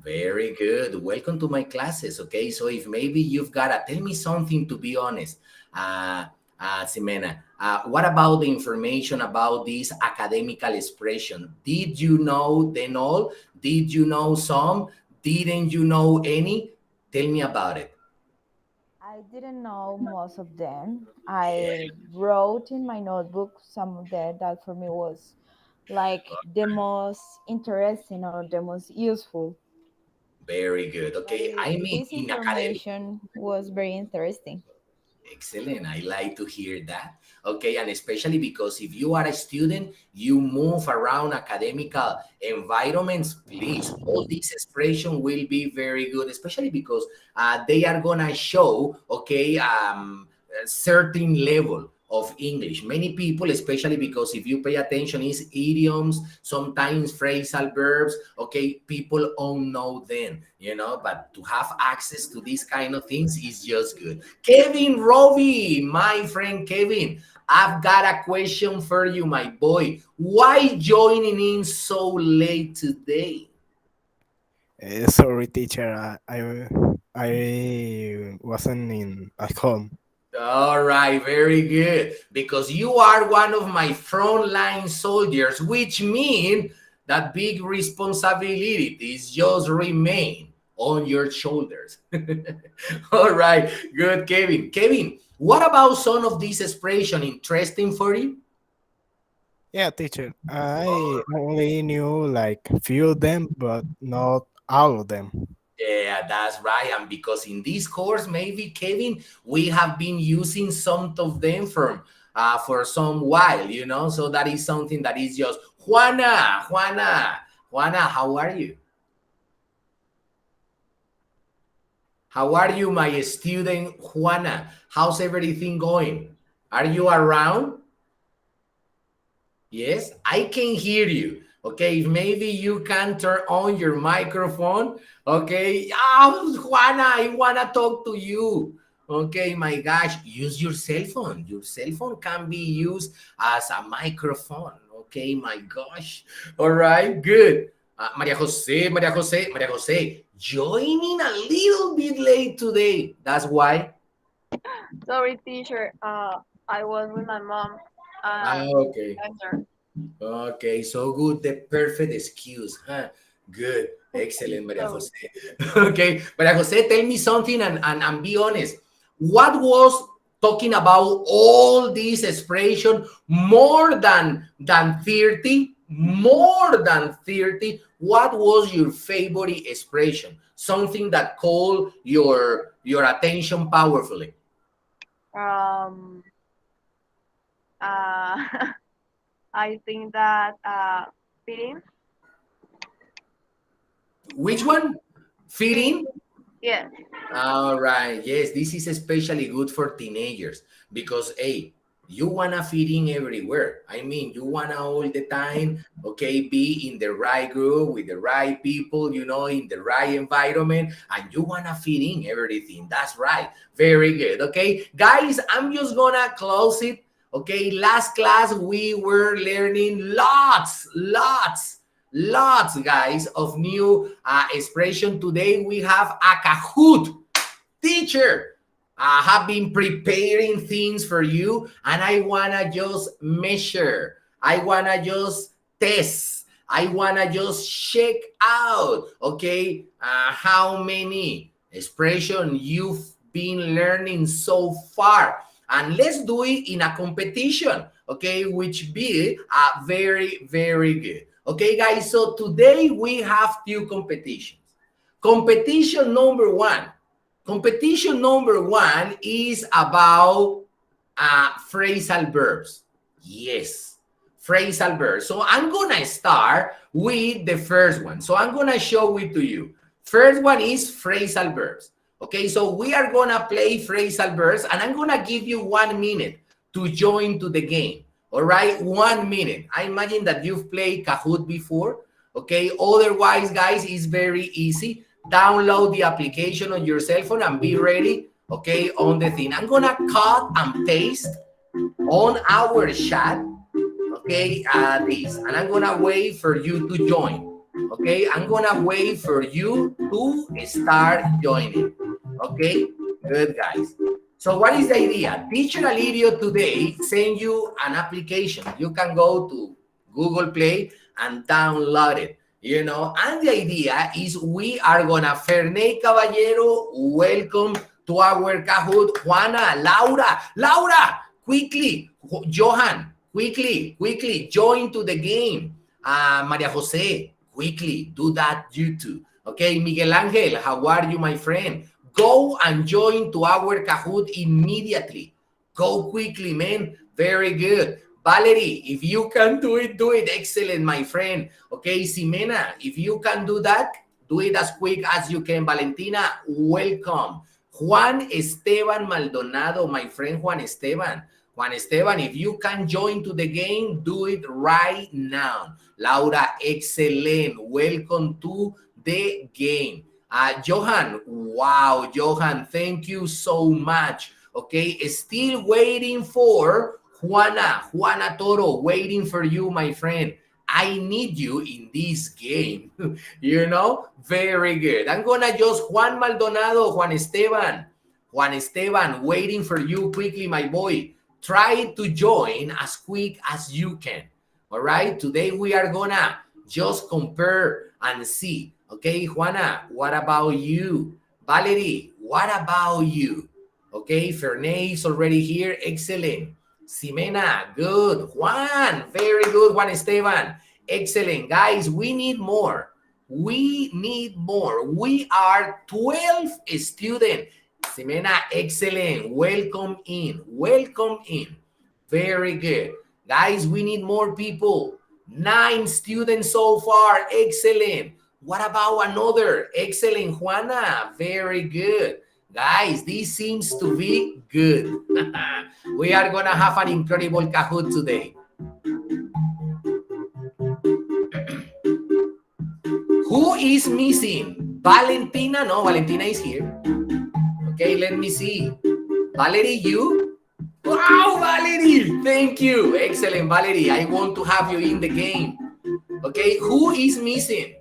Speaker 1: Very good. Welcome to my classes. Okay, so if maybe you've gotta tell me something, to be honest, Ximena, what about the information about this academical expression? Did you know them all? Did you know some? Didn't you know any? Tell me about it.
Speaker 6: I didn't know most of them. I wrote in my notebook some of them that for me was like the most interesting or the most useful.
Speaker 1: Very good.
Speaker 6: But
Speaker 1: Okay, I mean
Speaker 6: this
Speaker 1: in academic.
Speaker 6: information was very interesting.
Speaker 1: Excellent. I like to hear that. Okay, and especially because if you are a student, you move around academical environments, please, all this expression will be very good, especially because they are gonna show, okay, a certain level of English. Many people, especially because if you pay attention, is idioms, sometimes phrasal verbs, okay, people don't know them, but to have access to these kind of things is just good. Kevin Robbie, my friend Kevin, I've got a question for you, my boy. Why joining in so late today?
Speaker 7: Sorry, teacher. I wasn't in at home.
Speaker 1: All right, very good. Because you are one of my frontline soldiers, which means that big responsibilities just remain on your shoulders. All right, good, Kevin. Kevin, what about some of these expression interesting for you?
Speaker 7: Yeah, teacher. I only knew like few of them, but not all of them.
Speaker 1: Yeah, that's right. And because in this course, maybe Kevin, we have been using some of them for some while, So that is something that is just Juana. How are you? How are you, my student Juana? How's everything going? Are you around? Yes, I can hear you, Okay, if maybe you can turn on your microphone. Okay, Juana, I wanna talk to you. Okay, my gosh, use your cell phone. Your cell phone can be used as a microphone. Okay, my gosh. All right, good. Maria Jose, joining a little bit late today. That's why.
Speaker 8: Sorry, teacher. I was with my mom. Uh,
Speaker 1: Okay.
Speaker 8: answer.
Speaker 1: Okay, so good. The perfect excuse, huh? Good. Excellent, Maria
Speaker 8: So,
Speaker 1: Jose. Okay, Maria Jose, tell me something and be honest. What was talking about all this expression more than 30? More than 30. What was your favorite expression? Something that called your attention powerfully.
Speaker 8: um, uh, I think that fitting,
Speaker 1: Which one? Fit
Speaker 8: fitting,
Speaker 1: in?
Speaker 8: yes.
Speaker 1: All right. Yes, this is especially good for teenagers because, hey, you want to fit in everywhere. I mean, you want to all the time, okay, be in the right group with the right people, in the right environment, and you want to fit in everything. That's right. Very good. Okay, guys, I'm just going to close it. Okay, last class we were learning lots, guys, of new expression. Today we have a Kahoot. Teacher, I have been preparing things for you and I want to just measure. I want to just test. I want to just check out, okay, how many expression you've been learning so far. And let's do it in a competition, okay, which be very, very good. Okay, guys, so today we have few competitions. Competition number one. Competition number one is about phrasal verbs. Yes, phrasal verbs. So I'm going to start with the first one. So I'm going to show it to you. First one is phrasal verbs. Okay, so we are going to play phrasal verbs and I'm going to give you 1 minute to join to the game. All right, 1 minute. I imagine that you've played Kahoot before. Okay, otherwise, guys, it's very easy. Download the application on your cell phone and be ready, okay, on the thing. I'm gonna cut and paste on our chat, okay, this, and I'm gonna wait for you to join, okay? I'm gonna wait for you to start joining, okay? Good, guys. So what is the idea? Teacher Alirio today send you an application. You can go to Google Play and download it. And the idea is we are gonna, Ferney Caballero, welcome to our Kahoot. Juana, Laura, quickly, Johan, quickly, join to the game. Maria Jose, quickly, do that, you too. Okay, Miguel Angel, how are you, my friend? Go and join to our Kahoot immediately. Go quickly, man. Very good. Valerie, if you can do it, do it. Excellent, my friend. Okay, Ximena, if you can do that, do it as quick as you can. Valentina, welcome. Juan Esteban Maldonado, my friend Juan Esteban. Juan Esteban, if you can join to the game, do it right now. Laura, excellent. Welcome to the game. Johan, wow, Johan, thank you so much. Okay, still waiting for Juana Toro, waiting for you, my friend. I need you in this game. Very good. I'm gonna just Juan Maldonado, Juan Esteban, waiting for you quickly, my boy. Try to join as quick as you can. All right, today we are gonna just compare and see. Okay, Juana, what about you? Valerie, what about you? Okay, Ferney is already here. Excellent. Ximena, good. Juan, very good. Juan Esteban, excellent. Guys, we need more. We are 12 students. Ximena, excellent. Welcome in. Very good. Guys, we need more people. 9 students so far. Excellent. What about another? Excellent, Juana. Very good. Guys, this seems to be good. We are going to have an incredible Kahoot today. Who is missing? Valentina? No, Valentina is here. Okay, let me see. Valerie, you? Wow, Valerie! Thank you. Excellent, Valerie. I want to have you in the game. Okay, who is missing?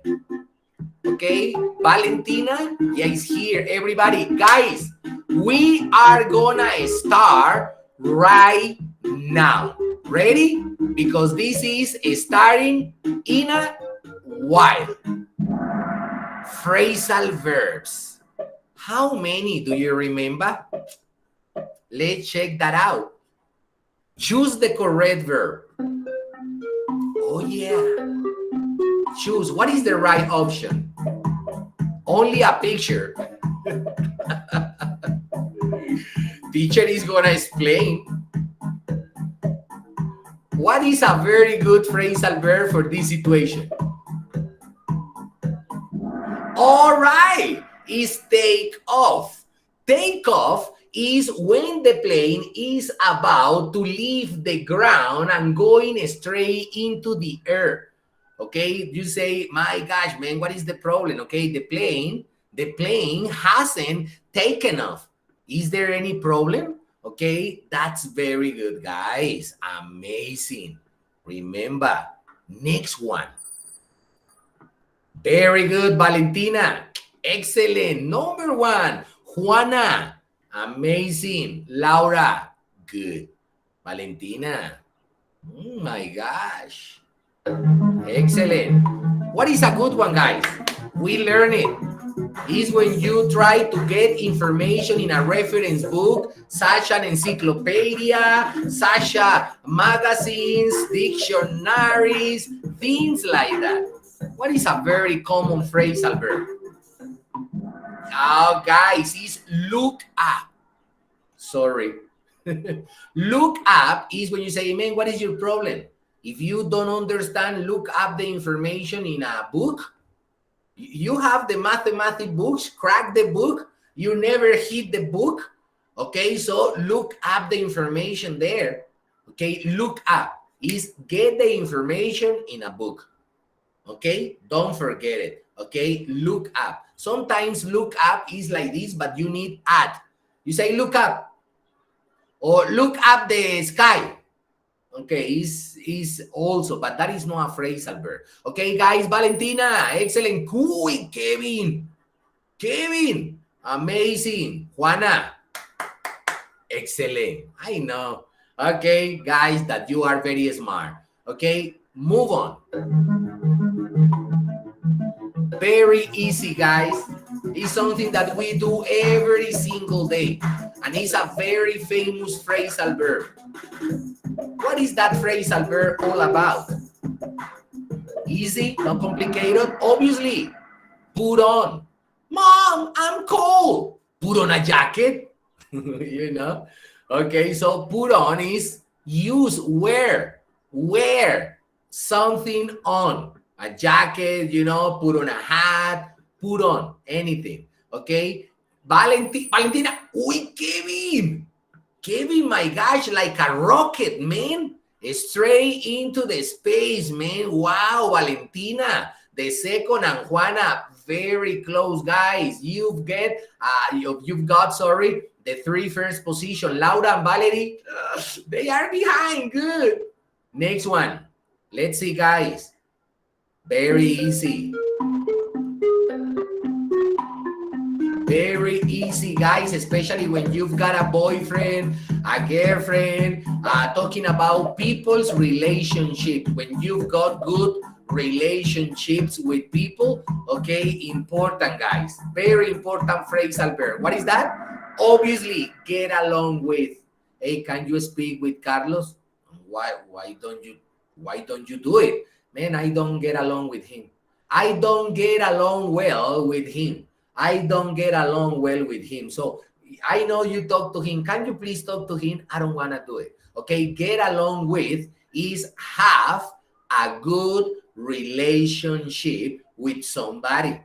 Speaker 1: Okay, Valentina, yeah, is here. Everybody, guys, we are gonna start right now. Ready? Because this is starting in a while. Phrasal verbs. How many do you remember? Let's check that out. Choose the correct verb. Oh, yeah. Choose. What is the right option? Only a picture. Teacher is going to explain. What is a very good phrasal verb for this situation? All right. Is take off. Take off is when the plane is about to leave the ground and going straight into the air. Okay, you say, my gosh, man, what is the problem? Okay, the plane hasn't taken off. Is there any problem? Okay, that's very good, guys. Amazing. Remember, next one. Very good, Valentina. Excellent. Number one, Juana. Amazing. Laura. Good. Valentina. Oh my gosh. Excellent. What is a good one, guys? We learn it. Is when you try to get information in a reference book, such an encyclopedia, such a magazines, dictionaries, things like that. What is a very common phrasal verb? Oh, guys, is look up. Sorry. Look up is when you say, man, what is your problem? If you don't understand, look up the information in a book. You have the mathematics books, crack the book. You never hit the book. Okay, so look up the information there. Okay, look up is get the information in a book. Okay, don't forget it. Okay, look up. Sometimes look up is like this, but you need add. You say look up or look up the sky. Okay, is also, but that is not a phrasal verb. Okay, guys, Valentina, excellent. Cool, Kevin, amazing. Juana, excellent. I know. Okay, guys, that you are very smart. Okay, move on. Very easy, guys. It's something that we do every single day. And it's a very famous phrasal verb. What is that phrasal verb all about? Easy, not complicated. Obviously, put on. Mom, I'm cold. Put on a jacket. You know? Okay, so put on is use, wear something on. A jacket, you know, put on a hat, put on anything. Okay? Valentina, Kevin, my gosh, like a rocket, man. Straight into the space, man. Wow, Valentina. The second and Juana, very close, guys. You've got the three first position. Laura and Valerie, they are behind. Good. Next one. Let's see, guys. Very easy. Very easy, guys, especially when you've got a boyfriend, a girlfriend, talking about people's relationship. When you've got good relationships with people, okay, important, guys. Very important phrasal verb. What is that? Obviously, get along with. Hey, can you speak with Carlos? Why don't you do it? Man, I don't get along with him. I don't get along well with him. I don't get along well with him. So I know you talk to him. Can you please talk to him? I don't want to do it. Okay, get along with is have a good relationship with somebody.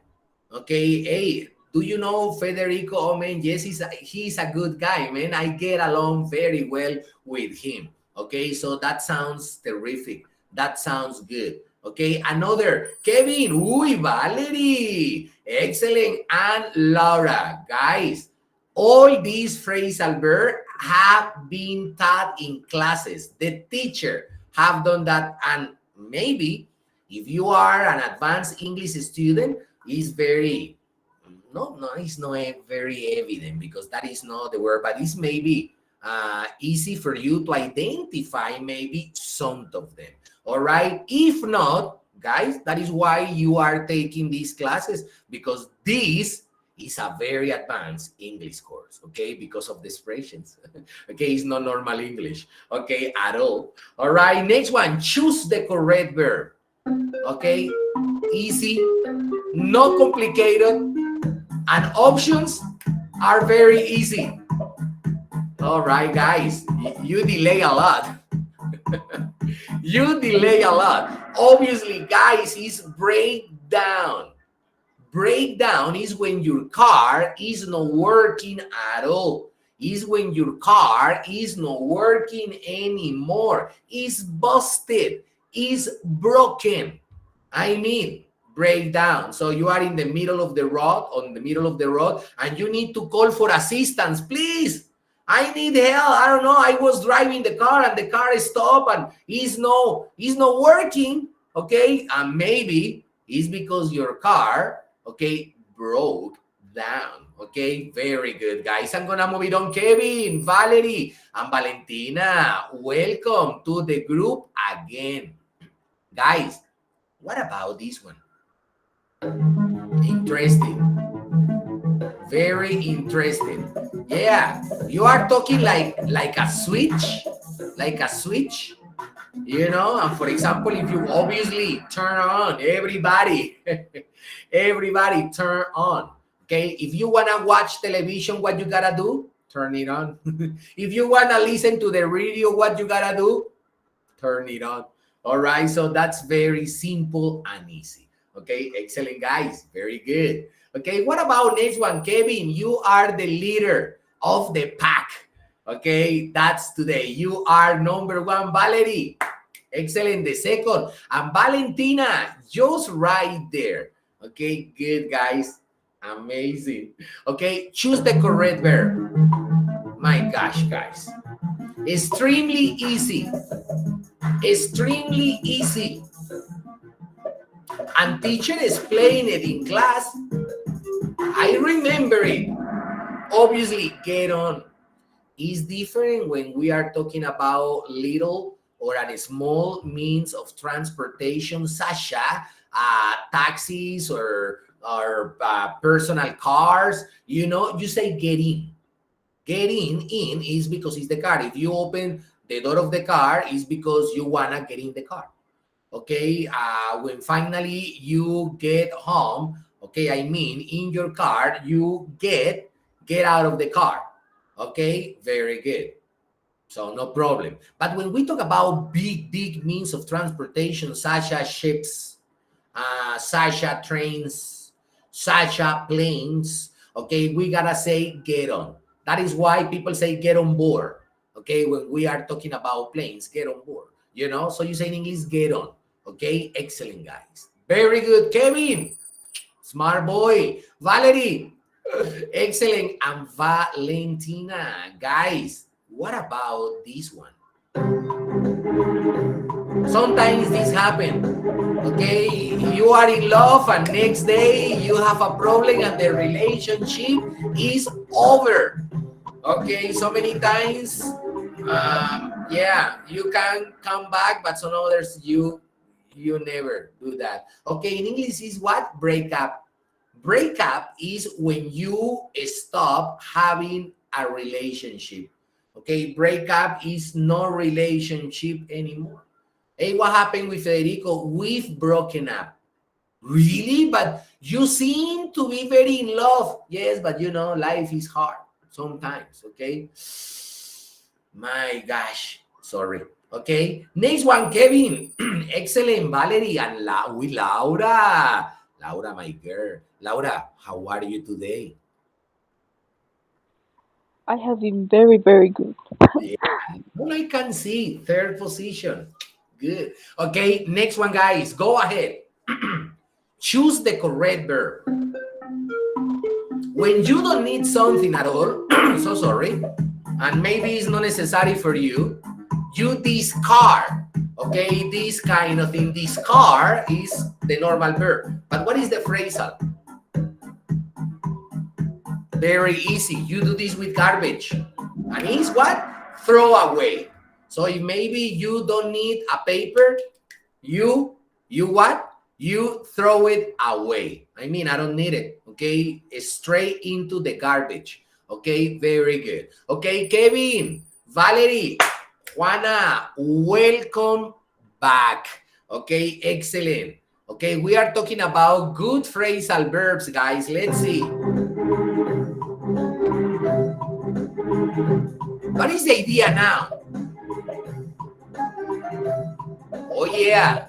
Speaker 1: Okay, hey, do you know Federico? Oh man, yes, he's a good guy, man. I get along very well with him. Okay, so that sounds terrific. That sounds good. Okay, another. Kevin, uy, Valerie. Excellent. And Laura. Guys, all these phrasal verbs have been taught in classes. The teacher have done that, and maybe if you are an advanced English student, it's very it's not very evident because that is not the word, but it's maybe easy for you to identify maybe some of them. All right. If not, guys, that is why you are taking these classes, because this is a very advanced English course, okay, because of the expressions. Okay, it's not normal English, okay, at all. All right, next one, choose the correct verb. Okay, easy, not complicated, and options are very easy. All right, guys, you delay a lot. You delay a lot. Obviously, guys, is breakdown. Breakdown is when your car is not working at all. Is when your car is not working anymore. Is busted. Is broken. I mean, breakdown. So you are in the middle of the road, and you need to call for assistance. Please, I need help. I don't know. I was driving the car and the car stopped and is not working. Okay, and maybe it's because your car, okay, broke down. Okay, very good, guys. I'm gonna move it on. Kevin, Valerie, and Valentina, welcome to the group again, guys. What about this one? Interesting. Very interesting. Yeah, you are talking like a switch, you know. And for example, if you obviously turn on, everybody, everybody turn on. Okay, if you wanna watch television, what you gotta do? Turn it on. If you wanna listen to the radio, what you gotta do? Turn it on. All right, so that's very simple and easy. Okay, excellent, guys. Very good. Okay, what about next one? Kevin, you are the leader of the pack. Okay, that's today. You are number one. Valerie, excellent. The second. And Valentina, just right there. Okay, good, guys. Amazing. Okay, choose the correct verb. My gosh, guys. Extremely easy. Extremely easy. And teacher explained it in class. I remember it. Obviously, get on is different when we are talking about little or a small means of transportation, such as taxis or personal cars. You know, you say get in. Getting in is because it's the car. If you open the door of the car, is because you wanna get in the car. Okay, when finally you get home, okay, I mean in your car, you get out of the car. Okay, very good. So no problem. But when we talk about big means of transportation, such as ships, such as trains, such as planes, okay, we gotta say get on. That is why people say get on board. Okay, when we are talking about planes, get on board. You know, so you say in English, get on. Okay, excellent, guys. Very good, Kevin. Smart boy. Valerie, excellent. And Valentina, guys, what about this one? Sometimes this happens. Okay, you are in love and next day you have a problem and the relationship is over. Okay, so many times, yeah, you can come back, but some others you never do that. Okay, in English is what? Break up. Break up is when you stop having a relationship. Okay, break up is no relationship anymore. Hey, what happened with Federico? We've broken up. Really? But you seem to be very in love. Yes, but you know, life is hard sometimes, okay? My gosh, sorry. Okay, next one, Kevin. Excellent, Valerie, and Laura. Laura, my girl. Laura, how are you today?
Speaker 8: I have been very, very good.
Speaker 1: Yeah, well, I can see third position. Good. Okay, next one, guys. Go ahead. Choose the correct verb. When you don't need something at all, so sorry, and maybe it's not necessary for you, you discard. Okay, this kind of thing. Discard is the normal verb. But what is the phrasal? Very easy. You do this with garbage. And it's what? Throw away. So if maybe you don't need a paper, you what? You throw it away. I mean, I don't need it. Okay, straight into the garbage. Okay, very good. Okay, Kevin, Valerie, Juana, welcome back. Okay, excellent. Okay, we are talking about good phrasal verbs, guys. Let's see. What is the idea now? Oh, yeah.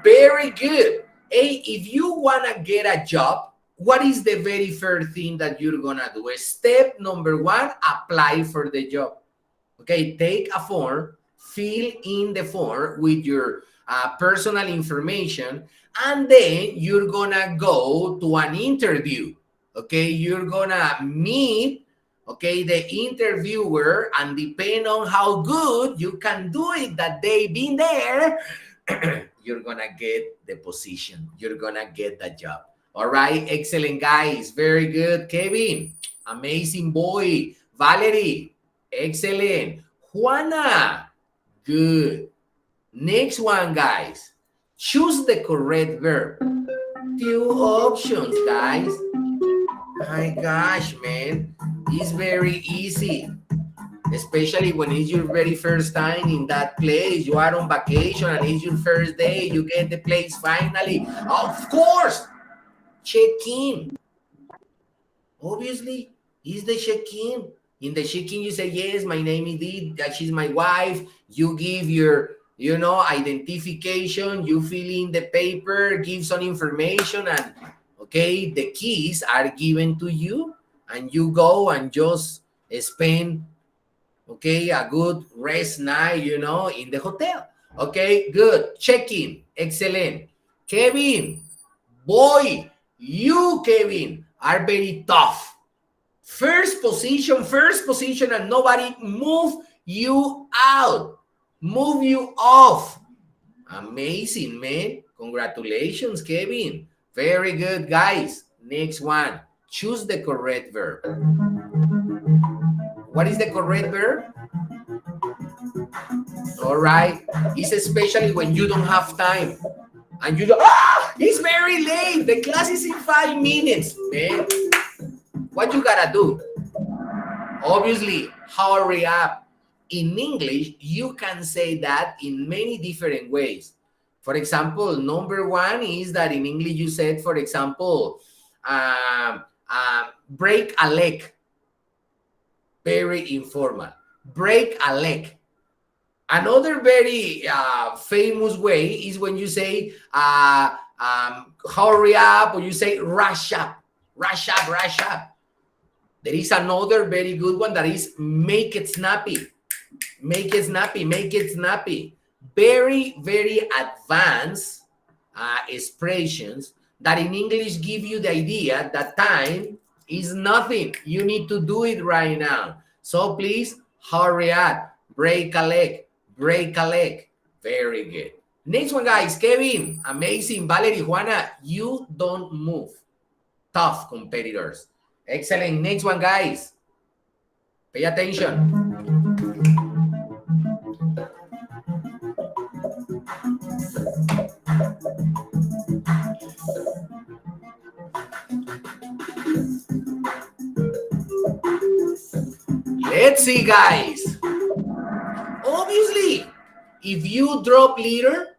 Speaker 1: Very good. Hey, if you want to get a job, what is the very first thing that you're going to do? Step number one, apply for the job. Okay, take a form, fill in the form with your personal information, and then you're going to go to an interview. Okay, you're going to meet, okay, the interviewer, and depending on how good you can do it that they've been there, you're going to get the position. You're going to get the job. All right, excellent, guys. Very good. Kevin, amazing boy. Valerie, excellent. Juana, good. Next one, guys. Choose the correct verb. Few options, guys. My gosh, man. It's very easy. Especially when it's your very first time in that place. You are on vacation and it's your first day. You get the place finally. Of course, check-in. Obviously, it's the check-in. In the check-in, you say, yes, my name is Dee, that she's my wife. You give your, identification. You fill in the paper, give some information, and, okay, the keys are given to you, and you go and just spend, okay, a good rest night, in the hotel. Okay, good. Check-in. Excellent. Kevin, boy, you, Kevin, are very tough. First position, and nobody move you out, move you off. Amazing, man. Congratulations, Kevin. Very good, guys. Next one. Choose the correct verb. What is the correct verb? All right. It's especially when you don't have time. And you don't, it's very late. The class is in 5 minutes, man. What you gotta do? Obviously, hurry up. In English, you can say that in many different ways. For example, number one is that in English you said, for example, break a leg. Very informal. Break a leg. Another very famous way is when you say hurry up, or you say rush up. Rush up, rush up. There is another very good one that is make it snappy. Make it snappy, make it snappy. Very, very advanced expressions that in English give you the idea that time is nothing. You need to do it right now. So please hurry up. Break a leg. Break a leg. Very good. Next one, guys. Kevin, amazing. Valerie, Juana, you don't move. Tough competitors. Excellent. Next one, guys. Pay attention. Let's see, guys. Obviously, if you drop leader,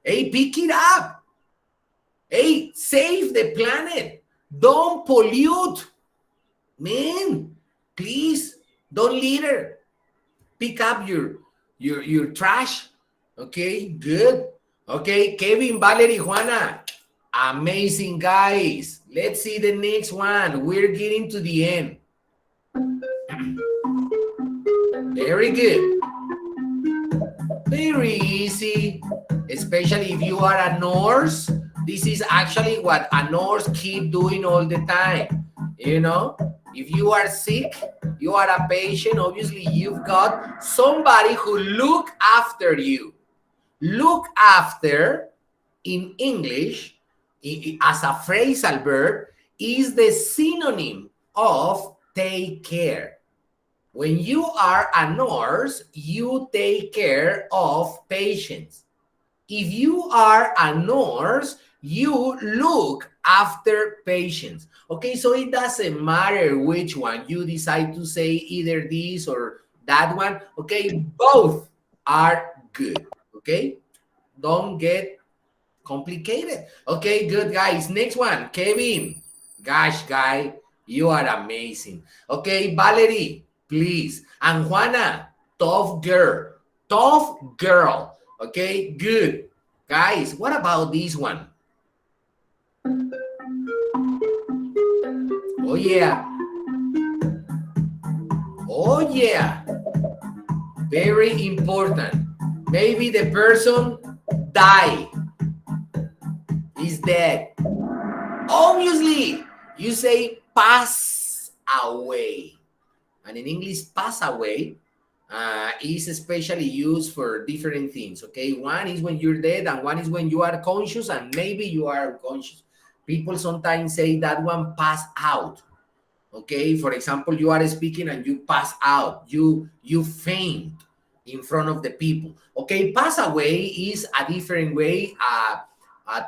Speaker 1: hey, pick it up. Hey, save the planet. Don't pollute. Man, please, don't litter. Pick up your trash. Okay, good. Okay, Kevin, Valerie, Juana. Amazing, guys. Let's see the next one. We're getting to the end. Very good. Very easy, especially if you are a nurse. This is actually what a nurse keep doing all the time. You know, if you are sick, you are a patient, obviously you've got somebody who look after you. Look after in English as a phrasal verb is the synonym of take care. When you are a nurse, you take care of patients. If you are a nurse, you look after patients. Okay, so it doesn't matter which one you decide to say, either this or that one. Okay, both are good. Okay, don't get complicated. Okay, good, guys. Next one, Kevin. Gosh, guy, you are amazing. Okay, Valerie, please. And Juana, tough girl. Tough girl. Okay, good. Guys, what about this one? Oh, yeah. Oh, yeah. Very important. Maybe the person died. Is dead. Obviously, you say pass away. And in English, pass away is especially used for different things, okay? One is when you're dead, and one is when you are conscious, and maybe you are unconscious. People sometimes say that one pass out, okay? For example, you are speaking and you pass out. You faint in front of the people, okay? Pass away is a different way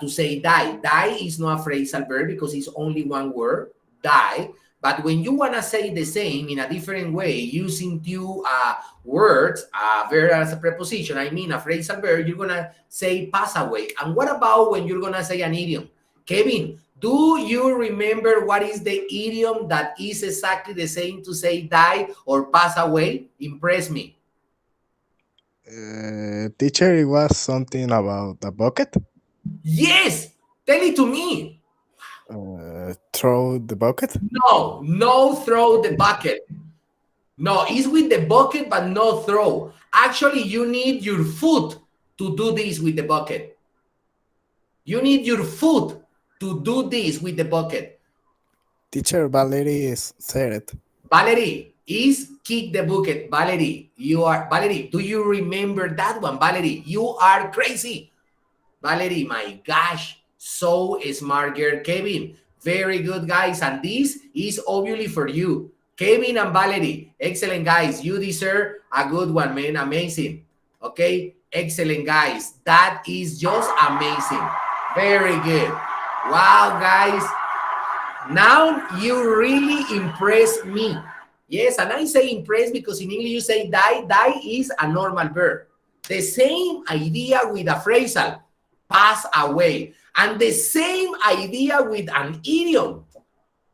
Speaker 1: to say die. Die is not a phrasal verb because it's only one word, die. But when you want to say the same in a different way, using two words, verb as a preposition, I mean a phrasal verb, you're going to say pass away. And what about when you're going to say an idiom? Kevin, do you remember what is the idiom that is exactly the same to say die or pass away? Impress me.
Speaker 7: Teacher, it was something about a bucket.
Speaker 1: Yes, tell it to me.
Speaker 7: Throw the bucket.
Speaker 1: No, throw the bucket. No, it's with the bucket, but no throw. Actually, you need your foot to do this with the bucket. You need your foot to do this with the bucket.
Speaker 7: Teacher, Valerie said it.
Speaker 1: Valerie is kick the bucket. Valerie, do you remember that one? Valerie, you are crazy. Valerie, my gosh, so smart girl. Kevin, very good, guys. And this is obviously for you. Kevin and Valerie, excellent, guys. You deserve a good one, man. Amazing. Okay, excellent, guys. That is just amazing. Very good. Wow, guys. Now you really impress me. Yes, and I say impress because in English you say die. Die is a normal verb. The same idea with a phrasal, pass away. And the same idea with an idiom.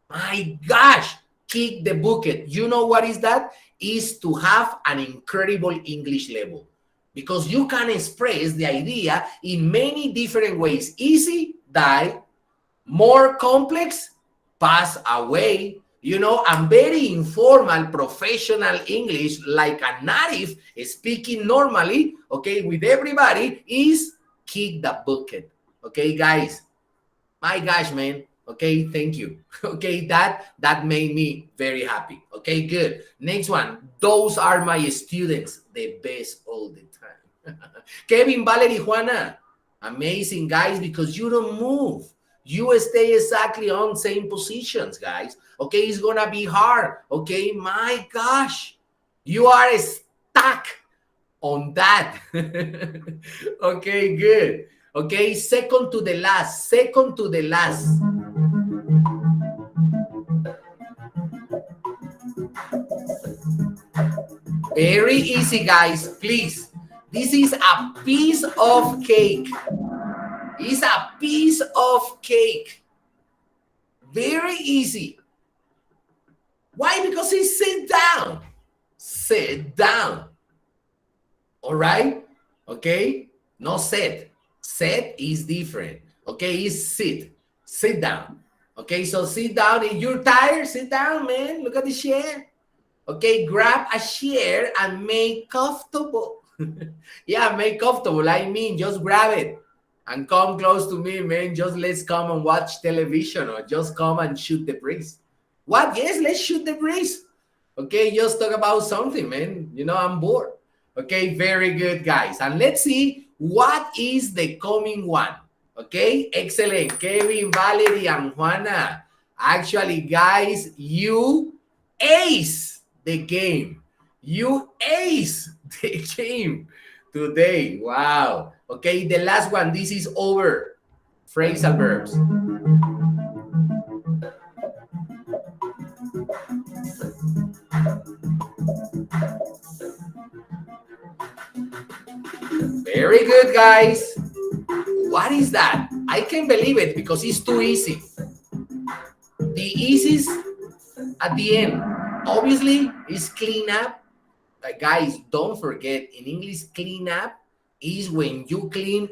Speaker 1: My gosh, kick the bucket. You know what is that? Is to have an incredible English level. Because you can express the idea in many different ways. Easy, die. More complex, pass away. You know, and very informal, professional English, like a native speaking normally, okay, with everybody, is kick the bucket. Okay, guys. My gosh, man. Okay, thank you. Okay, that made me very happy. Okay, good. Next one. Those are my students, the best all the time. Kevin, Valerie, Juana. Amazing, guys, because you don't move. You stay exactly on same positions, guys. Okay, it's gonna be hard. Okay, my gosh. You are stuck on that. Okay, good. Okay, second to the last. Second to the last. Very easy, guys, please. This is a piece of cake. It's a piece of cake. Very easy. Why? Because it's sit down. Sit down. All right? Okay? No sit. Sit is different. Okay? It's sit. Sit down. Okay? So sit down. If you're tired, sit down, man. Look at the chair. Okay, grab a chair and make comfortable. Yeah, make comfortable. I mean, just grab it and come close to me, man. Just let's come and watch television or just come and shoot the breeze. What? Yes, let's shoot the breeze. Okay, just talk about something, man. You know, I'm bored. Okay, very good, guys. And let's see what is the coming one. Okay, excellent. Kevin, Valerie, and Juana. Actually, guys, you ace the game. You ace the game today. Wow. Okay, the last one. This is over. Phrasal verbs. Very good, guys. What is that? I can't believe it because it's too easy. The easiest at the end, obviously, is clean up. Guys, don't forget, in English, clean up is when you clean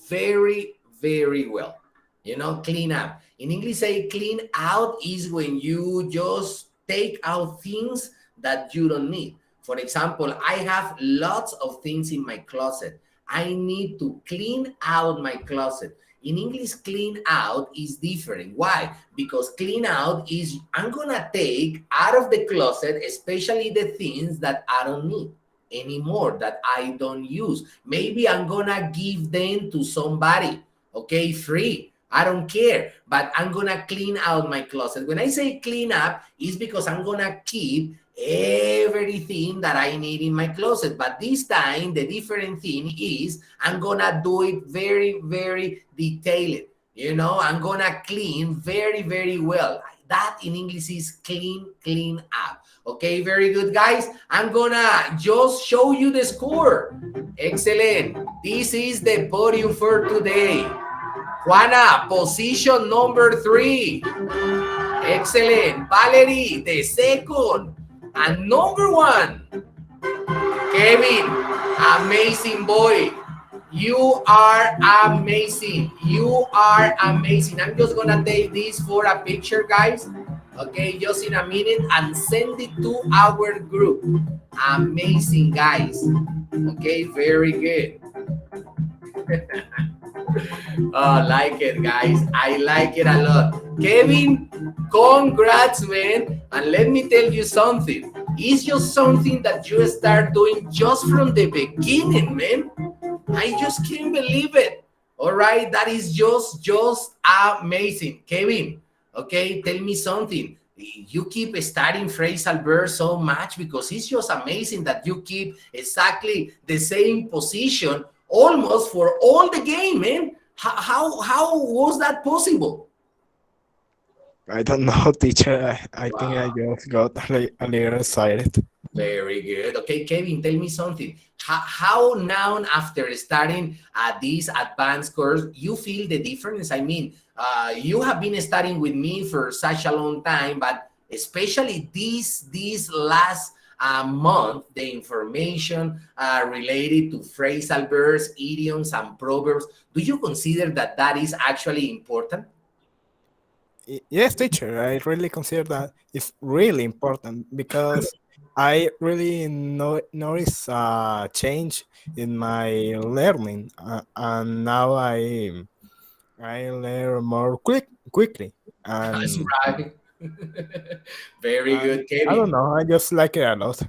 Speaker 1: very, very well. You know, clean up. In English, say clean out is when you just take out things that you don't need. For example, I have lots of things in my closet. I need to clean out my closet. In English, clean out is different. Why? Because clean out is I'm gonna take out of the closet, especially the things that I don't need anymore, that I don't use. Maybe I'm gonna give them to somebody, okay, free. I don't care, but I'm gonna clean out my closet. When I say clean up, it's because I'm gonna keep everything that I need in my closet. But this time, the different thing is I'm gonna do it very, very detailed. You know, I'm gonna clean very, very well. That in English is clean up. Okay, very good, guys. I'm gonna just show you the score. Excellent. This is the podium for today. Juana, position number 3. Excellent. Valerie, the second. And number 1, Kevin, amazing boy. You are amazing. You are amazing. I'm just gonna take this for a picture, guys. Okay, just in a minute and send it to our group. Amazing, guys. Okay, very good. Oh, like it, guys. I like it a lot. Kevin, congrats, man. And let me tell you something. It's just something that you start doing just from the beginning, man. I just can't believe it. All right, that is just amazing. Kevin, okay, tell me something. You keep studying phrasal verbs so much because it's just amazing that you keep exactly the same position almost for all the game, man. How was that possible?
Speaker 7: I don't know, teacher. I think I
Speaker 1: Wow.
Speaker 7: just got a little excited.
Speaker 1: Very good. Okay, Kevin, tell me something. How now, after starting this advanced course, you feel the difference? I mean, you have been studying with me for such a long time, but especially this last month, the information related to phrasal verbs, idioms, and proverbs, do you consider that that is actually important?
Speaker 7: Yes, teacher. I really consider that it's really important because I really notice a change in my learning, and now I learn more quickly,
Speaker 1: That's
Speaker 7: and
Speaker 1: right. Very
Speaker 7: and
Speaker 1: good,
Speaker 7: I don't
Speaker 1: Kevin.
Speaker 7: know. I just like it a lot.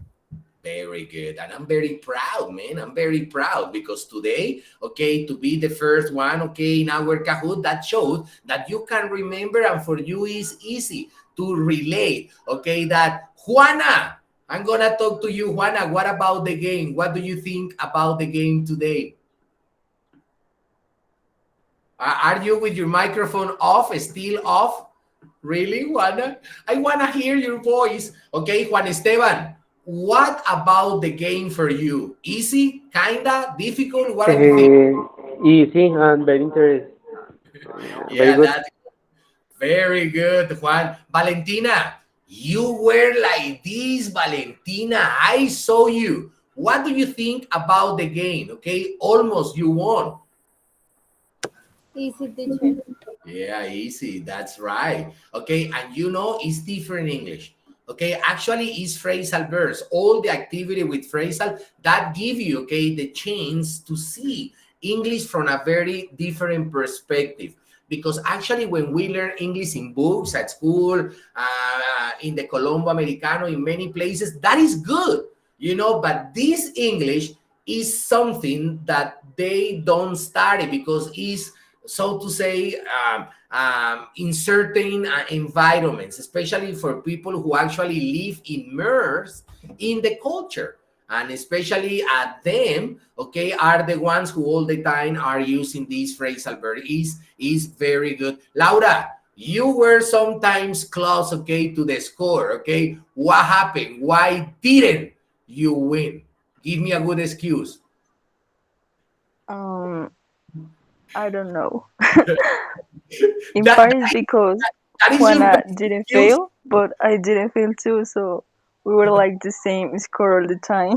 Speaker 1: Very good. And I'm very proud, man. I'm very proud because today, okay, to be the first one, okay, in our Kahoot, that shows that you can remember and for you is easy to relate, okay, that Juana, I'm going to talk to you, Juana. What about the game? What do you think about the game today? Are you with your microphone off, still off? Really, Juana? I want to hear your voice. Okay, Juan Esteban, what about the game for you? Easy, kinda, difficult? What do you think?
Speaker 9: Easy and very interesting. Very
Speaker 1: Yeah,
Speaker 9: good.
Speaker 1: that's very good, Juan. Valentina, you were like this, Valentina. I saw you. What do you think about the game? Okay, almost you won.
Speaker 6: Easy, teacher.
Speaker 1: Yeah, easy. That's right. Okay, and you know it's different English. okay, actually is phrasal verbs. All the activity with phrasal that give you, okay, the chance to see English from a very different perspective. Because actually, when we learn English in books, at school, in the Colombo Americano, in many places, that is good, but this English is something that they don't study because it's, so to say, in certain environments, especially for people who actually live immersed in the culture. And especially at them, okay, are the ones who all the time are using this phrasal verb. Is very good. Laura, you were sometimes close, okay, to the score, okay? What happened? Why didn't you win? Give me a good excuse.
Speaker 8: I don't know. In
Speaker 1: That,
Speaker 8: part, it's because
Speaker 1: that is your
Speaker 8: Juana
Speaker 1: best
Speaker 8: didn't
Speaker 1: excuse.
Speaker 8: fail, but I didn't fail too, so we were like the same score all the time.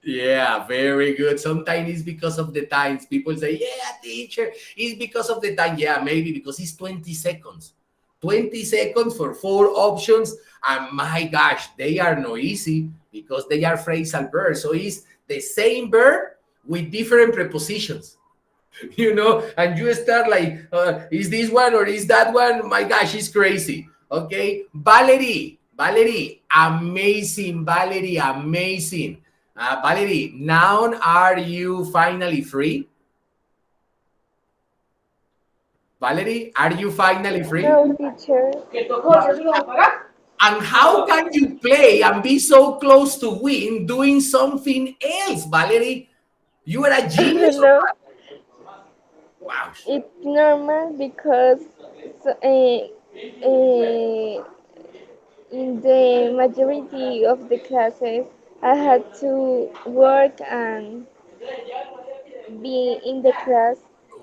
Speaker 1: Yeah, very good. Sometimes it's because of the times. People say, yeah, teacher, it's because of the time. Yeah, maybe because it's 20 seconds. 20 seconds for 4 options. And my gosh, they are no easy because they are phrasal verbs. So it's the same verb with different prepositions. And you start like, is this one or is that one? My gosh, it's crazy. Okay, Valerie, amazing. Valerie, amazing. Valerie, now are you finally free? Valerie, are you finally free?
Speaker 8: No, teacher.
Speaker 1: And how can you play and be so close to win doing something else, Valerie? You are a genius.
Speaker 8: No,
Speaker 1: Wow.
Speaker 8: it's normal because in the majority of the classes, I had to work and be in the class.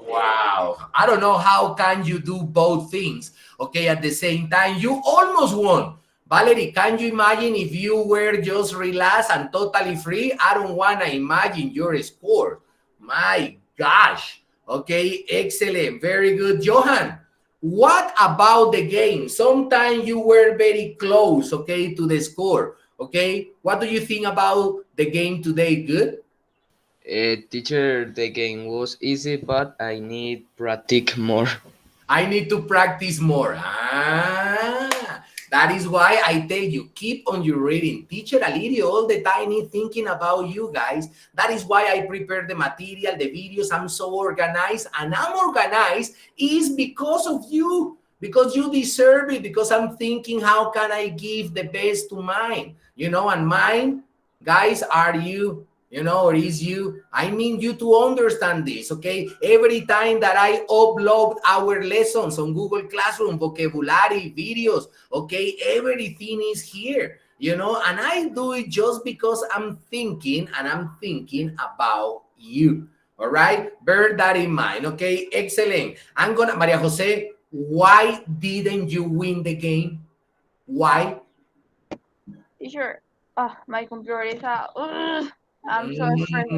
Speaker 1: Wow. I don't know how can you do both things, okay, at the same time. You almost won. Valerie, can you imagine if you were just relaxed and totally free? I don't want to imagine your score. My gosh. Okay, excellent. Very good. Johan, what about the game? Sometimes you were very close, okay, to the score. Okay, what do you think about the game today? Good?
Speaker 10: Teacher, the game was easy, but I need practice more.
Speaker 1: I need to practice more. That is why I tell you, keep on your reading. Teacher Alirio all the time is thinking about you guys. That is why I prepare the material, the videos. I'm so organized, and I'm organized is because of you, because you deserve it, because I'm thinking, how can I give the best to mine? And mine, guys, are you. Or is you. I mean you to understand this, okay? Every time that I upload our lessons on Google Classroom, vocabulary, videos, okay, everything is here, and I do it just because I'm thinking about you. All right, bear that in mind. Okay, excellent. Maria Jose, why didn't you win the game? Why?
Speaker 8: Teacher, my computer is I'm so stressed.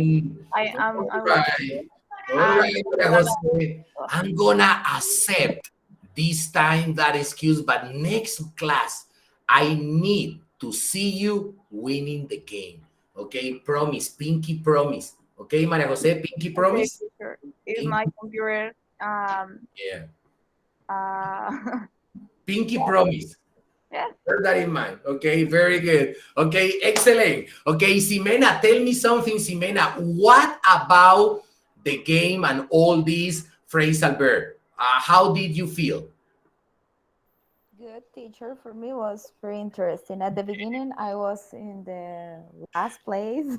Speaker 8: I'm
Speaker 1: All
Speaker 8: working
Speaker 1: right. All
Speaker 8: and
Speaker 1: right,
Speaker 8: I'm gonna.
Speaker 1: Jose. I'm gonna accept this time that excuse, but next class, I need to see you winning the game. Okay, promise, pinky promise. Okay, Maria Jose, pinky
Speaker 8: Okay,
Speaker 1: promise.
Speaker 8: teacher. Is
Speaker 1: Pinky,
Speaker 8: my computer
Speaker 1: yeah,
Speaker 8: uh
Speaker 1: pinky
Speaker 8: yeah,
Speaker 1: promise.
Speaker 8: yeah.
Speaker 1: Bear that in mind. Okay, very good. Okay, excellent. Okay, Ximena, tell me something, Ximena. What about the game and all these phrasal verb? How did you feel?
Speaker 6: Good, teacher. For me was very interesting. At the beginning, I was in the last place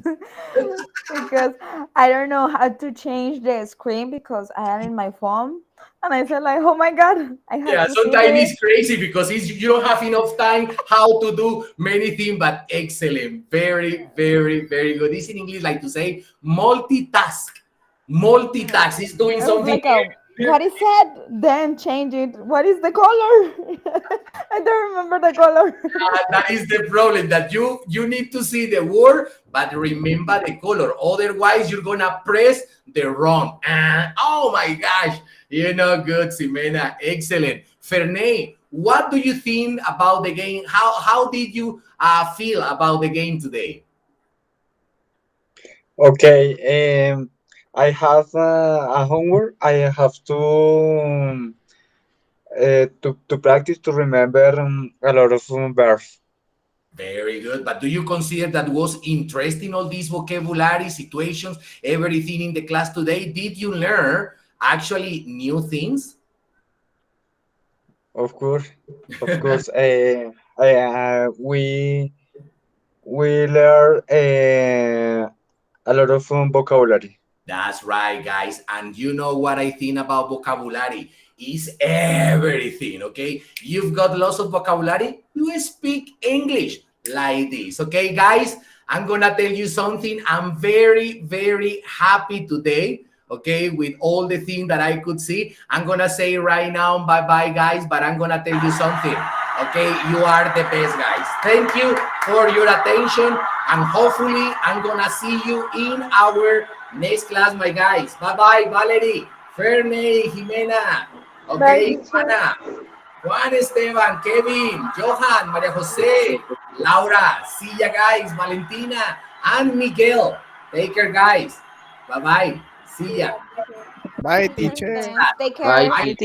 Speaker 6: because I don't know how to change the screen because I am in my phone. And I said like, oh my God, I have
Speaker 1: Yeah,
Speaker 6: to see
Speaker 1: sometimes
Speaker 6: it.
Speaker 1: it's crazy because you don't have enough time how to do many things, but excellent. Very, very, very good. This in English like to say multitask. Multitask is doing
Speaker 6: I was
Speaker 1: something
Speaker 6: like, what is that? Then change it. What is the color? I don't remember the color.
Speaker 1: that is the problem, that you need to see the word but remember the color, otherwise you're gonna press the wrong. Oh my gosh, good, Ximena. Excellent. Ferney, what do you think about the game? How did you feel about the game today?
Speaker 11: Okay, I have a homework. I have to practice to remember a lot of verbs.
Speaker 1: Very good. But do you consider that was interesting, all these vocabulary situations, everything in the class today? Did you learn actually new things?
Speaker 11: Of course, of course. We learn a lot of vocabulary.
Speaker 1: That's right, guys. And you know what I think about vocabulary is everything, okay? You've got lots of vocabulary, you speak English like this, okay, guys? I'm gonna tell you something. I'm very, very happy today, okay, with all the things that I could see. I'm gonna say right now, bye-bye, guys, but I'm gonna tell you something, okay? You are the best, guys. Thank you for your attention, and hopefully I'm gonna see you in our next class, my guys. Bye-bye, Valerie, Ferney, Jimena,
Speaker 8: Bye,
Speaker 1: okay,
Speaker 8: teacher.
Speaker 1: Ana, Juan Esteban, Kevin, Johan, Maria Jose, Laura, see ya, guys, Valentina, and Miguel. Take care, guys. Bye-bye. See ya.
Speaker 7: Bye,
Speaker 6: Thanks,
Speaker 7: teacher.
Speaker 6: thanks. Take
Speaker 10: Bye,
Speaker 6: care.
Speaker 1: Bye.
Speaker 10: teacher.